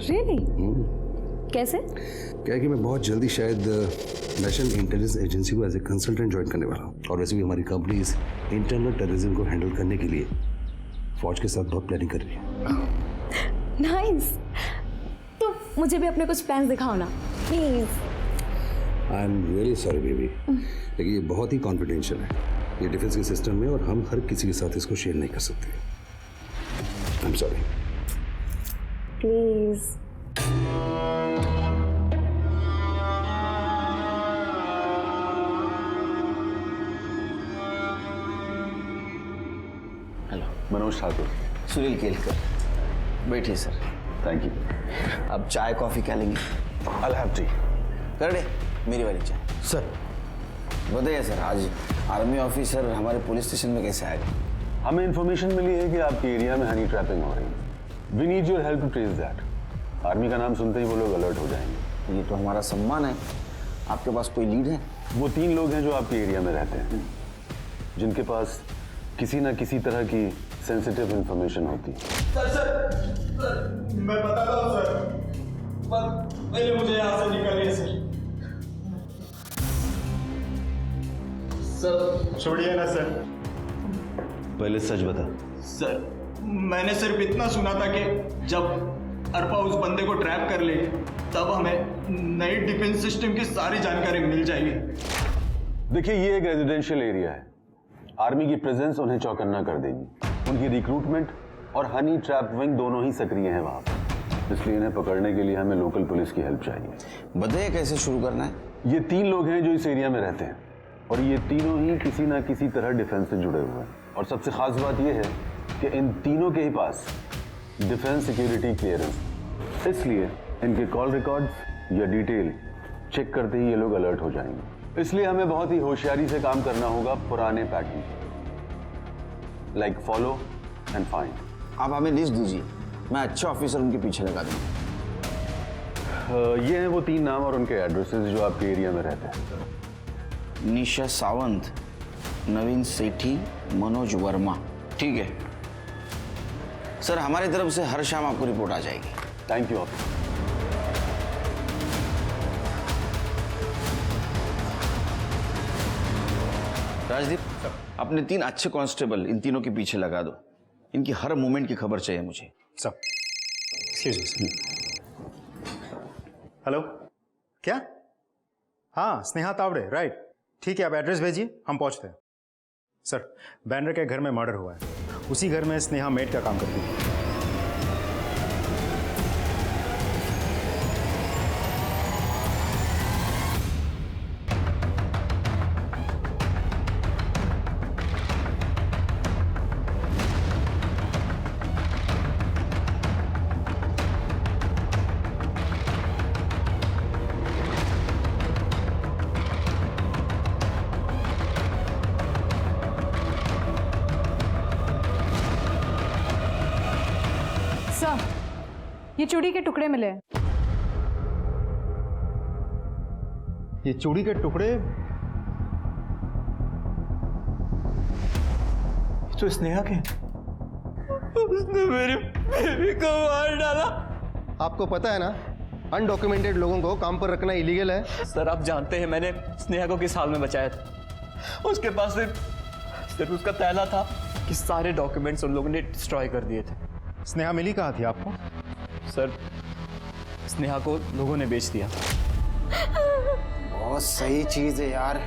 Really? कैसे? क्या है कि मैं बहुत जल्दी शायद नेशनल इंटेलिजेंस एजेंसी को एज ए कंसल्टेंट ज्वाइन करने वाला हूँ। और वैसे भी हमारी कंपनी इस इंटरनल टेररिज्म को हैंडल करने के लिए फौज के साथ बहुत प्लानिंग कर रही है। नाइस। तो मुझे भी अपने कुछ प्लान्स दिखाओ ना please. I am really sorry baby, लेकिन ये बहुत ही कॉन्फिडेंशियल है, ये डिफेंस के सिस्टम में, और हम हर किसी के साथ इसको शेयर नहीं कर सकते। I am sorry. Please. Hello, Manoj Thakur. Sunil Kelkar. बैठिए सर। Thank you. अब चाय कॉफी क्या लेंगे? I'll have tea। कर दे मेरी वाली चाय। सर बताइए सर, आज आर्मी ऑफिसर हमारे पुलिस स्टेशन में कैसे आए? हमें इन्फॉर्मेशन मिली है कि आपके एरिया में हनी ट्रैपिंग हो रही है। We need your help to trace that. Army का नाम सुनते ही वो लोग अलर्ट हो जाएंगे। ये तो हमारा सम्मान है। आपके पास कोई लीड है? वो 3 लोग हैं जो आपके एरिया में रहते हैं, जिनके पास किसी ना किसी तरह की सेंसिटिव इंफॉर्मेशन होती है। सर, मैं बताता हूँ सर, पहले मुझे यहाँ से निकालिए सर। छोड़िए ना सर। पहले सच बता। सर, मैंने सिर्फ इतना सुना था कि जब अरपा उस बंदे को ट्रैप कर लेगी तब हमें नई डिफेंस सिस्टम की सारी जानकारी मिल जाएगी। देखिए, ये एक रेजिडेंशियल एरिया है। आर्मी की प्रेजेंस उन्हें चौकन्ना कर देगी। उनकी रिक्रूटमेंट और हनी ट्रैप विंग दोनों ही सक्रिय हैं वहां पर, इसलिए इन्हें पकड़ने के लिए हमें लोकल पुलिस की हेल्प चाहिए। बताइए कैसे शुरू करना है? ये 3 लोग हैं जो इस एरिया में रहते हैं, और ये तीनों ही किसी ना किसी तरह डिफेंस से जुड़े हुए हैं। और सबसे खास बात यह है कि इन तीनों के ही पास डिफेंस सिक्योरिटी क्लियरेंस, इसलिए इनके कॉल रिकॉर्ड्स या डिटेल चेक करते ही ये लोग अलर्ट हो जाएंगे। इसलिए हमें बहुत ही होशियारी से काम करना होगा, पुराने pattern, like follow and find. आप हमें लिस्ट दीजिए, मैं अच्छे ऑफिसर उनके पीछे लगा दूंगा। ये हैं वो 3 नाम और उनके एड्रेसेस जो आपके एरिया में रहते हैं। निशा सावंत, नवीन सेठी, मनोज वर्मा। ठीक है सर, हमारी तरफ से हर शाम आपको रिपोर्ट आ जाएगी। Thank you officer. राजदीप, अपने 3 अच्छे कांस्टेबल इन तीनों के पीछे लगा दो। इनकी हर मूवमेंट की खबर चाहिए मुझे। सब हेलो, क्या? हाँ, स्नेहा तावड़े, राइट। ठीक है, आप एड्रेस भेजिए, हम पहुंचते हैं। सर, बैनर के घर में मर्डर हुआ है। उसी घर में स्नेहा मेड का काम करती है। सर, ये चूड़ी के टुकड़े मिले हैं। ये चूड़ी के टुकड़े? तो स्नेहा के? उसने मेरी बेबी को मार डाला। आपको पता है ना, अनडॉक्यूमेंटेड लोगों को काम पर रखना इलीगल है। सर, आप जानते हैं मैंने स्नेहा को किस हाल में बचाया था। उसके पास सिर्फ उसका तैला था कि सारे डॉक्यूमेंट्स उन लोगों ने डिस्ट्रॉय कर दिए थे। स्नेहा मिली कहाँ थी आपको? सर, स्नेहा को लोगों ने बेच दिया। बहुत सही चीज है यार।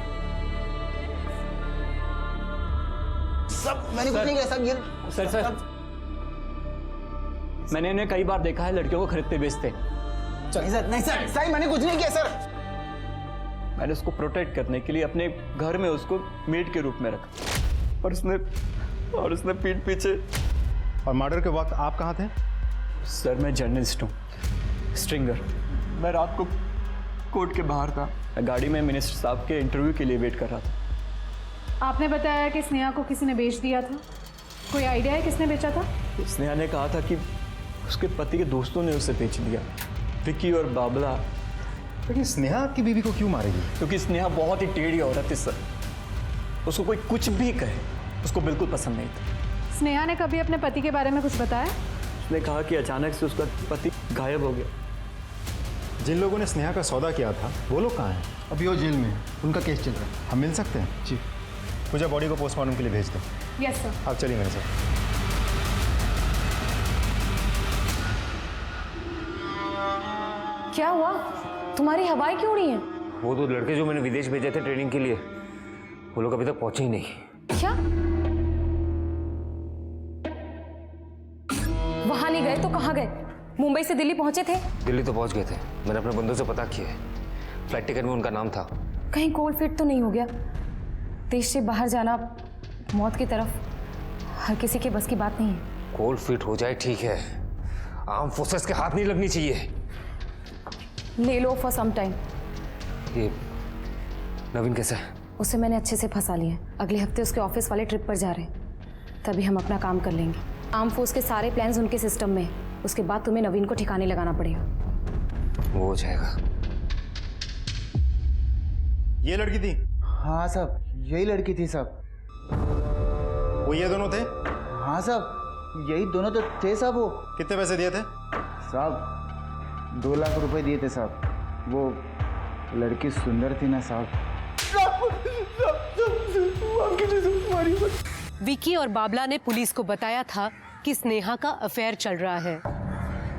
सब मैंने कुछ नहीं किया सब ये सर मैंने इन्हें कई बार देखा है लड़कियों को खरीदते बेचते। नहीं सर, सही मैंने कुछ नहीं किया सर। मैंने उसको प्रोटेक्ट करने के लिए अपने घर में उसको मेड के रूप में रखा, और उसने पीठ पीछे। और मर्डर के वक्त आप कहाँ थे? सर, मैं जर्नलिस्ट हूँ, स्ट्रिंगर। मैं रात को कोर्ट के बाहर था, मैं गाड़ी में मिनिस्टर साहब के इंटरव्यू के लिए वेट कर रहा था। आपने बताया कि स्नेहा को किसी ने बेच दिया था। कोई आइडिया है किसने बेचा था? स्नेहा ने कहा था कि उसके पति के दोस्तों ने उसे बेच दिया, विक्की और बाबला। लेकिन स्नेहा की बीवी को क्यों मारेगी? क्योंकि स्नेहा बहुत ही टेढ़ी औरत है सर। उसको कोई कुछ भी कहे उसको बिल्कुल पसंद नहीं था। स्नेहा ने कभी अपने पति के बारे में कुछ बताया? उसने कहा कि अचानक से उसका पति गायब हो गया। जिन लोगों ने स्नेहा का सौदा किया था वो लोग कहाँ हैं? अभी वो जेल में है, उनका केस चल रहा है। हम मिल सकते हैं? जी। पूजा बॉडी को पोस्टमार्टम के लिए भेज दें। Yes sir. आप चलिए मेरे साथ। क्या हुआ? तुम्हारी हवाएं क्यों उड़ी हैं? वो दो लड़के जो मैंने विदेश भेजे थे ट्रेनिंग के लिए, वो लोग अभी तक पहुंचे ही नहीं। क्या? वहां नहीं गए तो कहाँ गए? मुंबई से दिल्ली पहुंचे थे? दिल्ली तो पहुंच गए थे, मैंने अपने बंदों से पता किया है। फ्लाइट टिकट में उनका नाम था। कहीं कोल्ड फीट तो नहीं हो गया? देश से बाहर जाना मौत की तरफ हर किसी के बस की बात नहीं है। कोल्ड फीट हो जाए ठीक है, आर्म फोर्सेस के हाथ नहीं लगनी चाहिए। ले लो फॉर सम टाइम। ये नवीन कैसा है? उसे मैंने अच्छे से फंसा लिया है। अगले हफ्ते उसके ऑफिस वाले ट्रिप पर जा रहे हैं, तभी हम अपना काम कर लेंगे। आर्म फोर्स के सारे प्लान्स उनके सिस्टम में हैं। उसके बाद तुम्हें नवीन को ठिकाने लगाना पड़ेगा। वो हो जाएगा। ये लड़की थी? हाँ साहब, यही लड़की थी साहब। वो ये दोनों थे? हाँ साहब, यही दोनों तो थे साहब। वो कितने पैसे दिए थे? साहब 2 लाख रुपए दिए थे साहब। वो लड़की सुंदर थी ना साहब। विकी और बाबला ने पुलिस को बताया था कि स्नेहा का अफेयर चल रहा है,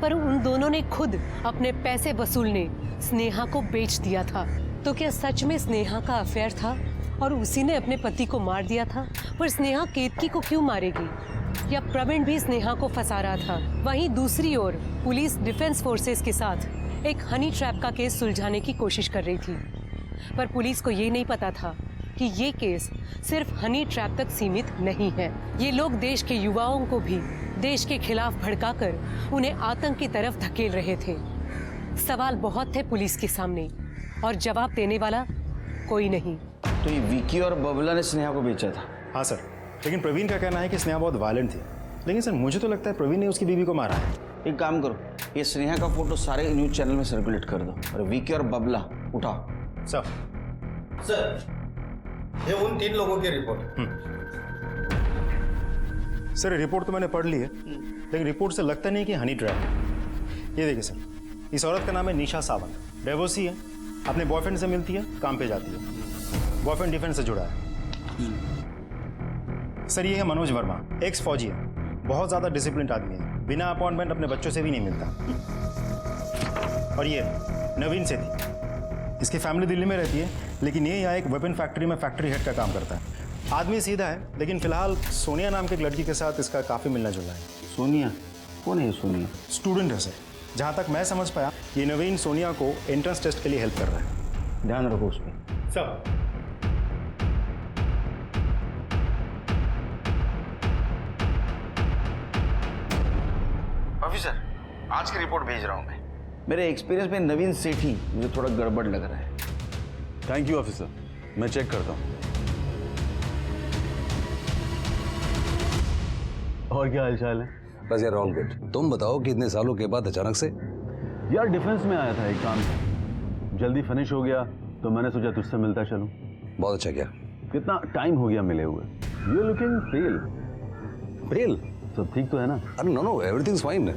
पर उन दोनों ने खुद अपने पैसे वसूलने स्नेहा को बेच दिया था। तो क्या सच में स्नेहा का अफेयर था और उसी ने अपने पति को मार दिया था? पर स्नेहा केतकी को क्यों मारेगी? या प्रवीण भी स्नेहा को फंसा रहा था? वहीं दूसरी ओर पुलिस डिफेंस फोर्सेस के साथ एक हनी ट्रैप का केस सुलझाने की कोशिश कर रही थी, पर पुलिस को ये नहीं पता था कि ये केस सिर्फ हनी ट्रैप तक सीमित नहीं है। ये लोग देश के युवाओं को भी देश के खिलाफ भड़काकर उन्हें आतंक की तरफ धकेल रहे थे। सवाल बहुत थे पुलिस के सामने और जवाब देने वाला कोई नहीं। तो ये विकी और बबला ने स्नेहा को बेचा था? हाँ सर, लेकिन प्रवीण का कहना है कि स्नेहा बहुत वायलेंट थी। लेकिन सर मुझे तो लगता है प्रवीण ने उसकी बीवी को मारा है। एक काम करो, ये स्नेहा का फोटो सारे न्यूज चैनल में सर्कुलेट कर दो और विकी और बबला उठाओ। सर ये उन 3 लोगों की रिपोर्ट। सर रिपोर्ट तो मैंने पढ़ ली है, लेकिन रिपोर्ट से लगता नहीं कि हनी ट्रैप है। ये देखिए सर, इस औरत का नाम है निशा सावंत, डिवोर्सी है, अपने बॉयफ्रेंड से मिलती है, काम पे जाती है। बॉयफ्रेंड डिफेंस से जुड़ा है। सर ये है मनोज वर्मा, एक्स फौजी है, बहुत ज़्यादा डिसिप्लिन आदमी है, बिना अपॉइंटमेंट अपने बच्चों से भी नहीं मिलता। और ये नवीन सेठी, इसकी फैमिली दिल्ली में रहती है, लेकिन ये यहाँ एक वेपन फैक्ट्री में फैक्ट्री हेड का काम करता है। आदमी सीधा है, लेकिन फिलहाल सोनिया नाम के एक लड़की के साथ इसका काफ़ी मिलना जुलना है। सोनिया? कौन है सोनिया? स्टूडेंट है सर। जहाँ तक मैं समझ पाया, ये नवीन सोनिया को एंट्रेंस टेस्ट के लिए हेल्प कर रहा है। ध्यान रखो उस पर। सब ऑफिसर, आज की रिपोर्ट भेज रहा हूँ मैं। मेरे एक्सपीरियंस में नवीन सेठी मुझे थोड़ा गड़बड़ लग रहा है। थैंक यू ऑफिसर, मैं चेक करता हूँ। और क्या हालचाल है? बस यार ऑल गुड। तुम बताओ कि इतने सालों के बाद अचानक से? यार डिफेंस में आया था एक काम से, जल्दी फिनिश हो गया तो मैंने सोचा तुझसे मिलता चलूं। बहुत अच्छा किया। कितना टाइम हो गया मिले हुए। यू लुकिंग पेल। पेल? सब ठीक तो है ना? अरे नो एवरीथिंग इज फाइन।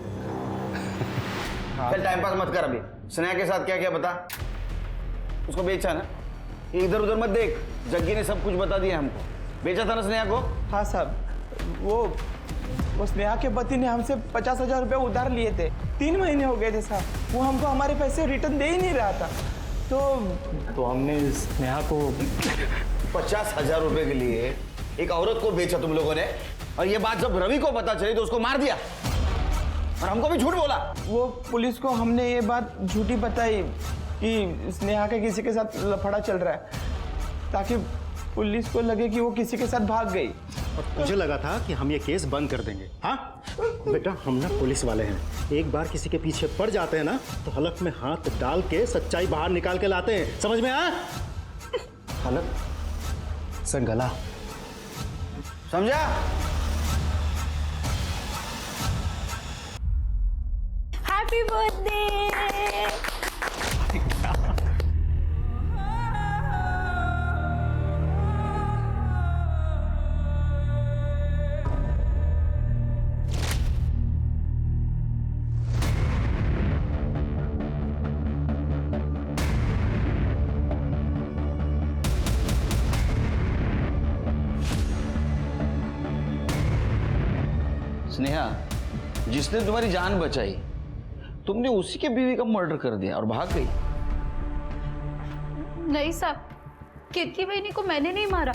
चल टाइम पास मत कर, अभी स्नेहा के साथ क्या क्या बता। उसको बेचा ना? इधर उधर मत देख, जग्गी ने सब कुछ बता दिया हमको। बेचा था ना स्नेहा को? हाँ साहब, वो स्नेहा के पति ने हमसे 50,000 रुपये उधार लिए थे। 3 महीने हो गए थे साहब, वो हमको हमारे पैसे रिटर्न दे ही नहीं रहा था। तो हमने स्नेहा को 50,000 रुपए के लिए एक औरत को बेचा तुम लोगों ने, और ये बात जब रवि को पता चली तो उसको मार दिया और हमको भी झूठ बोला। वो पुलिस को हमने ये बात झूठी बताई कि स्नेहा के किसी के साथ लफड़ा चल रहा है, ताकि पुलिस को लगे कि वो किसी के साथ भाग गई। और मुझे लगा था कि हम ये केस बंद कर देंगे। हाँ बेटा, हम ना पुलिस वाले हैं, एक बार किसी के पीछे पड़ जाते हैं ना तो हलक में हाथ डाल के सच्चाई बाहर निकाल के लाते हैं। समझ में आया? हलक सर, गला। समझा? Happy birthday. स्नेहा, जिसने तुम्हारी जान बचाई, तुमने उसी के बीवी का मर्डर कर दिया और भाग गई। नहीं साहब, केतकी बहनी को मैंने नहीं मारा।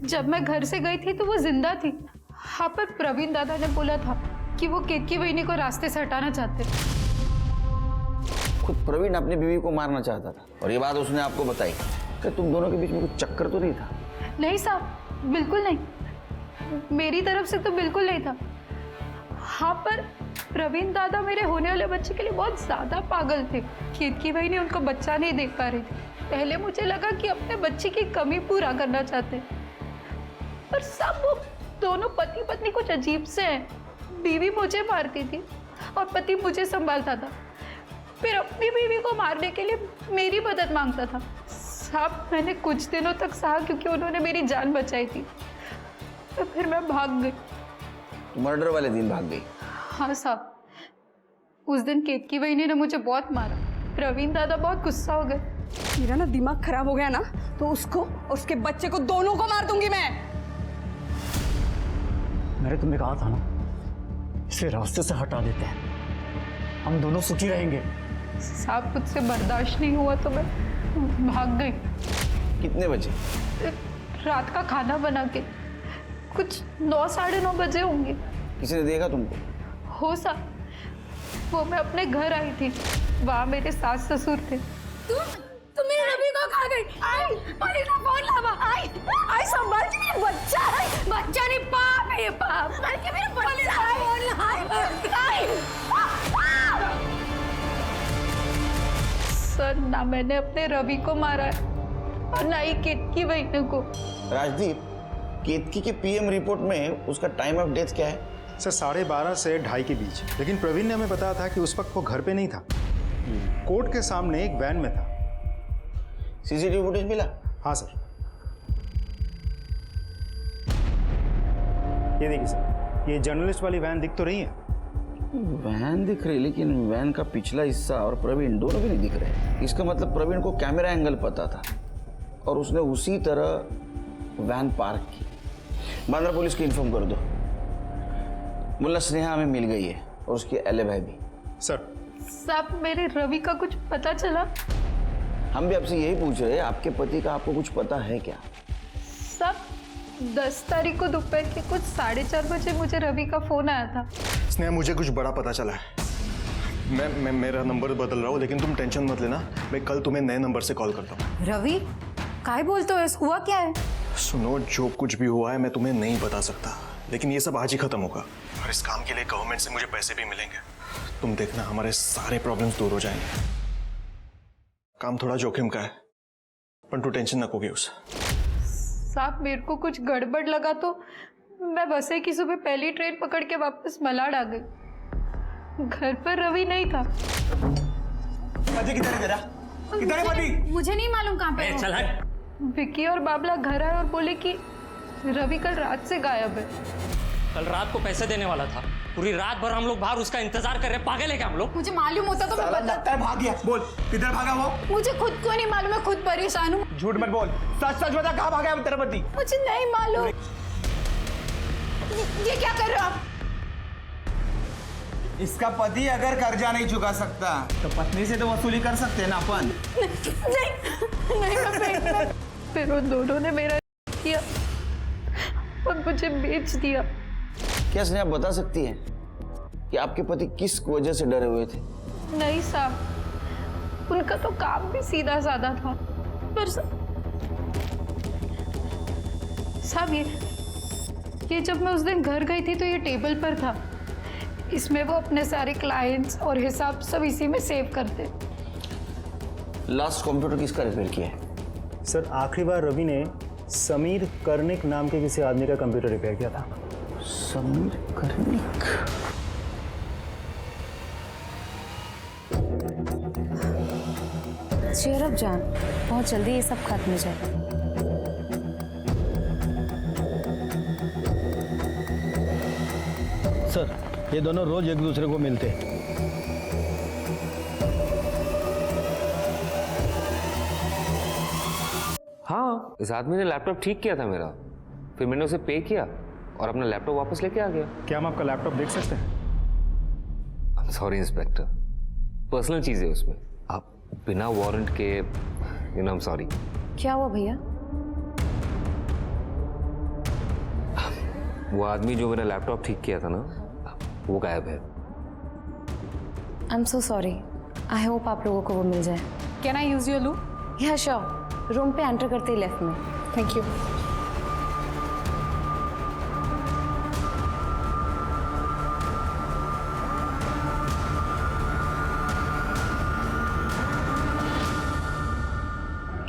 जब मैं घर से गई थी तो वो जिंदा थी। हाँ, पर प्रवीण दादा ने बोला था कि वो केतकी बहनी को रास्ते से हटाना चाहते। खुद प्रवीण अपनी बीवी को मारना चाहता था और ये बात उसने आपको बताई। कि तुम दोनों के बीच में कुछ चक्कर तो नहीं था? नहीं साहब, बिल्कुल नहीं, मेरी तरफ से तो बिल्कुल नहीं था। हाँ, पर प्रवीण दादा मेरे होने वाले बच्चे के लिए बहुत ज्यादा पागल थे। केतकी बहनी उनको बच्चा नहीं देख पा रही थी। पहले मुझे लगा कि अपने बच्चे की कमी पूरा करना चाहते, पर सब वो दोनों पति पत्नी कुछ अजीब से हैं। बीवी मुझे मारती थी और पति मुझे संभालता था, फिर अपनी बीवी को मारने के लिए मेरी मदद मांगता था। साहब, मैंने कुछ दिनों तक सहा क्योंकि उन्होंने मेरी जान बचाई थी, तो फिर मैं भाग गई। मर्डर वाले दिन भाग गई? हाँ साहब, उस दिन केतकी बहनी ने मुझे बहुत मारा। प्रवीण दादा बहुत गुस्सा हो गए। मेरा ना दिमाग खराब हो गया ना, तो उसको और उसके बच्चे को दोनों को मार दूंगी मैं। मैंने तुम्हें कहा था ना, इसे रास्ते से हटा देते हैं, हम दोनों सुखी रहेंगे। साहब, मुझसे बर्दाश्त नहीं हुआ तो मैं भाग गई। कितने बजे? रात का खाना बना के, कुछ 9 साढ़े 9 बजे होंगे। किसी ने देखा तुमको? हो साहब, वो मैं अपने घर आई थी, वहाँ मेरे सास ससुर थे। तुम मेरे रवि को खा गई। आई, पुलिस का फोन लावा। आई संभाल के, मेरा बच्चा है। बच्चा नहीं, पाप है ये, पाप। बल्कि मेरा पुलिस का फोन लाई। सर, ना मैंने अपने रवि को मारा है और ना ही केतकी बहनी को। राजदीप, केतकी के पीएम रिपोर्ट में उसका टाइम ऑफ डेथ क्या है? सर 12:30 से 2:30 के बीच। लेकिन प्रवीण ने हमें बताया था कि उस वक्त वो घर पे नहीं था, कोर्ट के सामने एक वैन में था। सीसीटीवी फुटेज मिला? हाँ सर, ये देखिए सर, ये जर्नलिस्ट वाली वैन दिख तो रही है। वैन दिख रही, लेकिन वैन का पिछला हिस्सा और प्रवीण दोनों भी नहीं दिख रहे। इसका मतलब प्रवीण को कैमरा एंगल पता था और उसने उसी तरह वैन पार्क की। बांद्रा पुलिस को इन्फॉर्म कर दो। मुल्ला स्नेहा हमें मिल गई है और उसकी एलिबाई भी। सर साहब, मेरे रवि का कुछ पता चला? हम भी आपसे यही पूछ रहे हैं, आपके पति का आपको कुछ पता है क्या? साहब, 10 तारीख को दोपहर के कुछ 4:30 बजे मुझे रवि का फोन आया था। स्नेहा, मुझे कुछ बड़ा पता चला है। मैं मेरा नंबर बदल रहा हूँ, लेकिन तुम टेंशन मत लेना, मैं कल तुम्हें नए नंबर से कॉल करता हूँ। रवि, काय बोलते हो? हुआ क्या है? सुनो, जो कुछ भी हुआ है मैं तुम्हें नहीं बता सकता, लेकिन ये सब आज ही खत्म होगा और इस काम के लिए गवर्नमेंट से मुझे पैसे भी मिलेंगे। तुम देखना, हमारे सारे प्रॉब्लम्स दूर हो जाएंगे। काम थोड़ा जोखिम का है, पर तू टेंशन न कोगे उस। साहब, मेरे को कुछ गड़बड़ लगा तो मैं बसे की सुबह पहली ट्रेन पकड़ के वापस मलाड आ गई। घर पर रवि नहीं था। पति किधर है तेरा? किधर है पति? मुझे नहीं मालूम कहाँ पे। चल हट। विक्की और बाबला घर आए और बोले कि रवि कल रात से गायब है। कल रात को पैसे देने वाला था, पूरी रात भर हम लोग बाहर उसका इंतजार कर रहे। पागल है क्या हम लोग? मुझे मालूम होता तो मैं लगता है भाग गया। बोल, किधर भागा वो? मुझे खुद को नहीं मालूम, मैं खुद परेशान हूँ। झूठ मत बोल, सच सच बता, कहाँ भागा है तेरा पति? मुझे नहीं मालूम। ये क्या कर रहे हो आप? इसका पति अगर कर्जा नहीं चुका सकता तो पत्नी से तो वसूली कर सकते हैं ना अपन। नहीं, मैं फिर उन दोनों ने मेरा किया और मुझे बेच दिया। क्या स्नेहा बता सकती हैं कि आपके पति किस वजह से डरे हुए थे? नहीं साहब, उनका तो काम भी सीधा साधा था, पर साहब ये जब मैं उस दिन घर गई थी तो ये टेबल पर था। इसमें वो अपने सारे क्लाइंट्स और हिसाब सब इसी में सेव करते। लास्ट कंप्यूटर किसका रिपेयर किया है? सर, आखिरी बार रवि ने समीर कर्णिक नाम के किसी आदमी का कंप्यूटर रिपेयर किया था। समीर कर्णिक? चेयर अप जान, बहुत जल्दी ये सब खत्म हो जाएगा। सर, ये दोनों रोज एक दूसरे को मिलते हैं। हाँ, इस आदमी ने लैपटॉप ठीक किया था मेरा, फिर मैंने उसे पे किया और अपना लैपटॉप वापस लेके आ गया। क्या हम आपका लैपटॉप देख सकते हैं? सॉरी इंस्पेक्टर, पर्सनल चीज़ है उसमें, आप बिना वारंट के आई एम सॉरी। क्या हुआ भैया? वो आदमी जो मेरा लैपटॉप ठीक किया था ना, वो गायब है। I am so sorry. I hope आप लोगों को वो मिल जाए। कैन आई यूज योर लू? या श्योर, रूम पे एंटर करते ही लेफ्ट में। Thank you.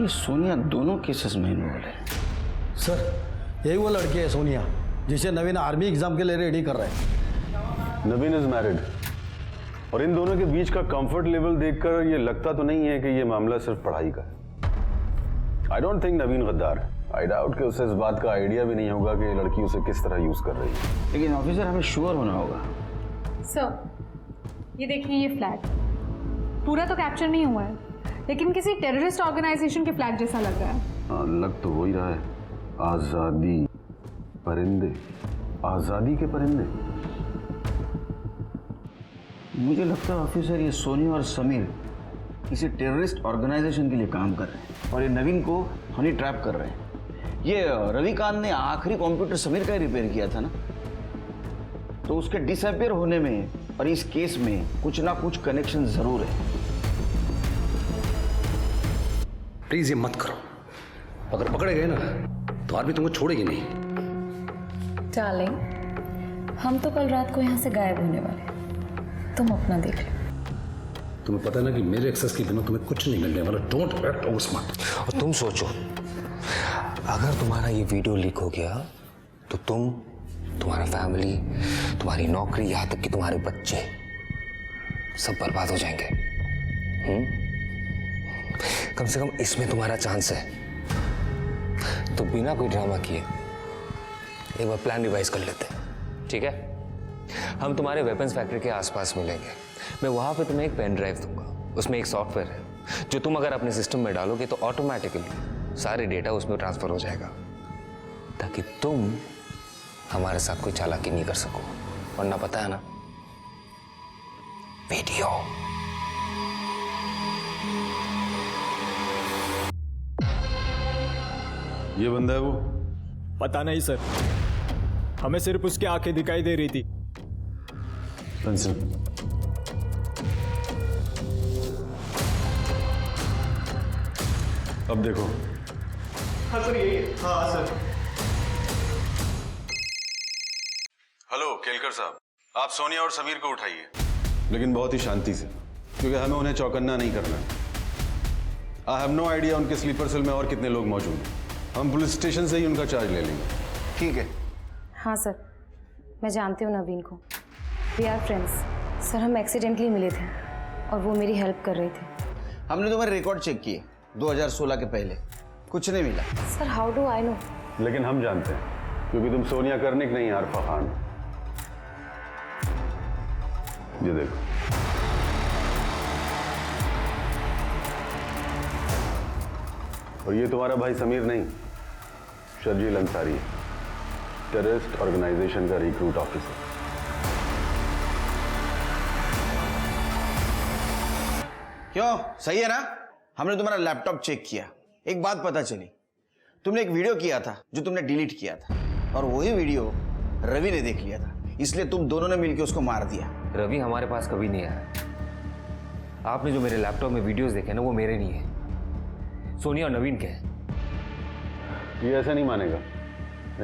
ये सोनिया दोनों केसेस में इन्वॉल्व है। सर यही वो लड़की है सोनिया जिसे नवीन आर्मी एग्जाम के लिए रेडी कर रहे हैं। नवीन इज मैरिड और इन दोनों के बीच का कंफर्ट लेवल देखकर ये लगता तो नहीं है कि ये मामला सिर्फ पढ़ाई का है। आई डोंट थिंक नवीन गद्दार है। आई डाउट कि उसे इस बात का आइडिया भी नहीं होगा कि ये लड़की उसे किस तरह यूज कर रही है। लेकिन ऑफिसर हमें श्योर होना होगा। सर ये देखिए, ये फ्लैग पूरा तो कैप्चर नहीं हुआ है, लेकिन किसी टेररिस्ट ऑर्गेनाइजेशन के फ्लैग जैसा लग रहा है। हाँ, लग तो हो ही रहा है। आजादी परिंदे, आजादी के परिंदे। मुझे लगता है ऑफिसर ये सोनिया और समीर किसी टेररिस्ट ऑर्गेनाइजेशन के लिए काम कर रहे हैं और ये नवीन को हनी ट्रैप कर रहे हैं। ये रविकांत ने आखिरी कंप्यूटर समीर का ही रिपेयर किया था ना, तो उसके डिसअपियर होने में और इस केस में कुछ ना कुछ कनेक्शन जरूर है। प्लीज ये मत करो, अगर पकड़े गए ना तो आर्मी तुमको छोड़ेगी नहीं। डार्लिंग, हम तो कल रात को यहाँ से गायब होने वाले, तुम अपना देख लो। तुम्हें पता है ना कि मेरे एक्सेस के बिना तुम्हें कुछ नहीं मिलने वाला। Don't act over smart. और तुम सोचो, अगर तुम्हारा ये वीडियो लीक हो गया तो तुम, तुम्हारा फैमिली, तुम्हारी नौकरी, यहाँ तक कि तुम्हारे बच्चे सब बर्बाद हो जाएंगे। कम से कम इसमें तुम्हारा चांस है। तो बिना कोई ड्रामा किए एक बार प्लान रिवाइज कर लेते हैं, ठीक है? हम तुम्हारे वेपन्स फैक्ट्री के आसपास मिलेंगे। मैं वहां पे तुम्हें एक पेन ड्राइव दूंगा, उसमें एक सॉफ्टवेयर है जो तुम अगर अपने सिस्टम में डालोगे तो ऑटोमेटिकली सारे डेटा उसमें ट्रांसफर हो जाएगा, ताकि तुम हमारे साथ कोई चालाकी नहीं कर सको। वरना पता है ना, वीडियो। ये बंदा है वो? पता नहीं सर, हमें सिर्फ उसकी आंखें दिखाई दे रही थी। अब देखो। हाँ सर, यही है। हाँ सर। हेलो केलकर साहब, आप सोनिया और समीर को उठाइए, लेकिन बहुत ही शांति से, क्योंकि हमें उन्हें चौकन्ना नहीं करना है। आई हैव नो आइडिया उनके स्लीपर सेल में और कितने लोग मौजूद हैं। हम पुलिस स्टेशन से ही उनका चार्ज ले लेंगे। ठीक है। हाँ सर, मैं जानती हूँ नवीन को। We are friends. सर हम एक्सीडेंटली मिले थे और वो मेरी हेल्प कर रहे थे। हमने तुम्हारे रिकॉर्ड चेक किए 2016 के पहले, कुछ नहीं मिला। Sir how do I know? लेकिन हम जानते हैं, क्योंकि तुम सोनिया कर्निक नहीं, आरफा खान। ये देखो, और ये तुम्हारा भाई समीर नहीं, शर्जील अंसारी, टेररिस्ट ऑर्गेनाइजेशन का रिक्रूट ऑफिसर। क्यों, सही है ना? हमने तुम्हारा लैपटॉप चेक किया, एक बात पता चली, तुमने एक वीडियो किया था जो तुमने डिलीट किया था, और वही वीडियो रवि ने देख लिया था, इसलिए तुम दोनों ने मिलकर उसको मार दिया। रवि हमारे पास कभी नहीं आया। आपने जो मेरे लैपटॉप में वीडियोस देखे ना, वो मेरे नहीं है, सोनिया और नवीन के हैं। ये ऐसा नहीं मानेगा,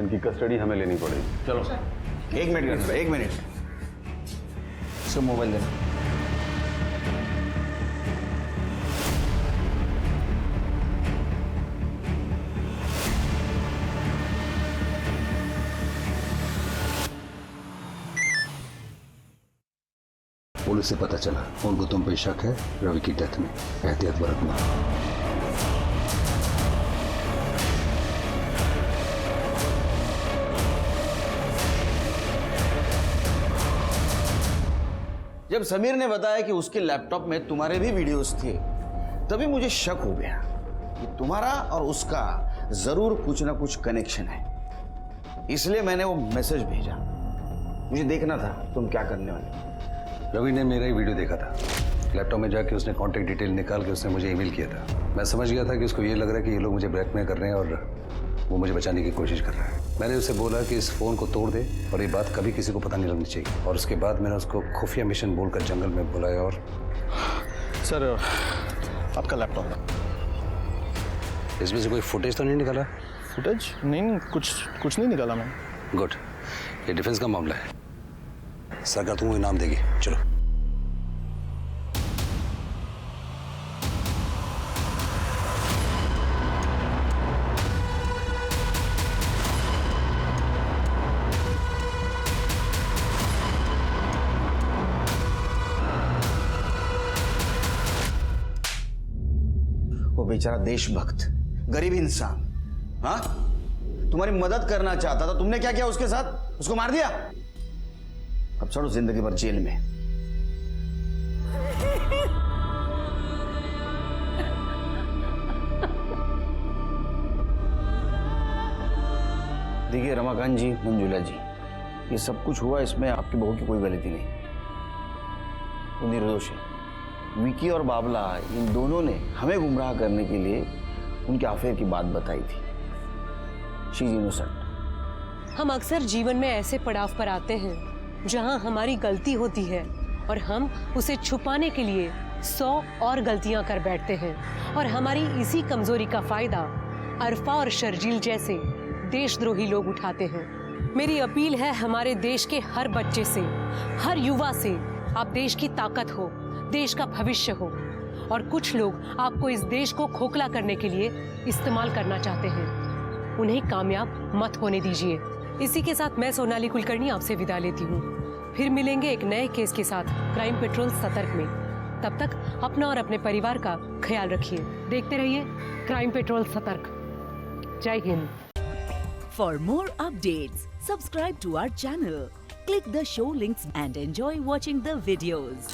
इनकी कस्टडी हमें लेनी पड़ेगी। चलो एक मिनट, एक मिनट, इसको मोबाइल देना। पुलिस से पता चला उनको तुम पे शक है रवि की डेथ में। एहतियात बरतना। जब समीर ने बताया कि उसके लैपटॉप में तुम्हारे भी वीडियोस थे, तभी मुझे शक हो गया कि तुम्हारा और उसका जरूर कुछ ना कुछ कनेक्शन है। इसलिए मैंने वो मैसेज भेजा। मुझे देखना था तुम क्या करने वाले। रवि ने मेरा ही वीडियो देखा था। लैपटॉप में जाके उसने कॉन्टैक्ट डिटेल निकाल के उसने मुझे ईमेल किया था। मैं समझ गया था कि उसको ये लग रहा है कि ये लोग मुझे ब्लैकमेल कर रहे हैं और वो मुझे बचाने की कोशिश कर रहा है। मैंने उसे बोला कि इस फ़ोन को तोड़ दे और ये बात कभी किसी को पता नहीं लगनी चाहिए। और उसके बाद मैंने उसको खुफिया मिशन बोलकर जंगल में बुलाया। और सर आपका लैपटॉप, इसमें से कोई फुटेज तो नहीं निकाला? फुटेज नहीं, कुछ नहीं निकाला मैंने। गुड, ये डिफेंस का मामला है, सरकार तुमको इनाम देगी। चलो। वो बेचारा देशभक्त गरीब इंसान, हाँ, तुम्हारी मदद करना चाहता था, तुमने क्या किया उसके साथ? उसको मार दिया। अब छोड़ो, जिंदगी भर जेल में। देखिए रमाकांत जी, मंजुला जी, ये सब कुछ हुआ, इसमें आपकी बहू की कोई गलती नहीं। वो निर्दोष है। विकी और बाबला इन दोनों ने हमें गुमराह करने के लिए उनके अफेयर की बात बताई थी। She is innocent. हम अक्सर जीवन में ऐसे पड़ाव पर आते हैं जहां हमारी गलती होती है और हम उसे छुपाने के लिए 100 और गलतियां कर बैठते हैं, और हमारी इसी कमजोरी का फायदा अरफा और शर्जील जैसे देशद्रोही लोग उठाते हैं। मेरी अपील है हमारे देश के हर बच्चे से, हर युवा से, आप देश की ताकत हो, देश का भविष्य हो, और कुछ लोग आपको इस देश को खोखला करने के लिए इस्तेमाल करना चाहते हैं। उन्हें कामयाब मत होने दीजिए। इसी के साथ मैं सोनाली कुलकर्णी आपसे विदा लेती हूँ। फिर मिलेंगे एक नए केस के साथ क्राइम पेट्रोल सतर्क में। तब तक अपना और अपने परिवार का ख्याल रखिए। देखते रहिए क्राइम पेट्रोल सतर्क। जय Hind. For more updates, subscribe to our channel, click the show links and enjoy watching the videos.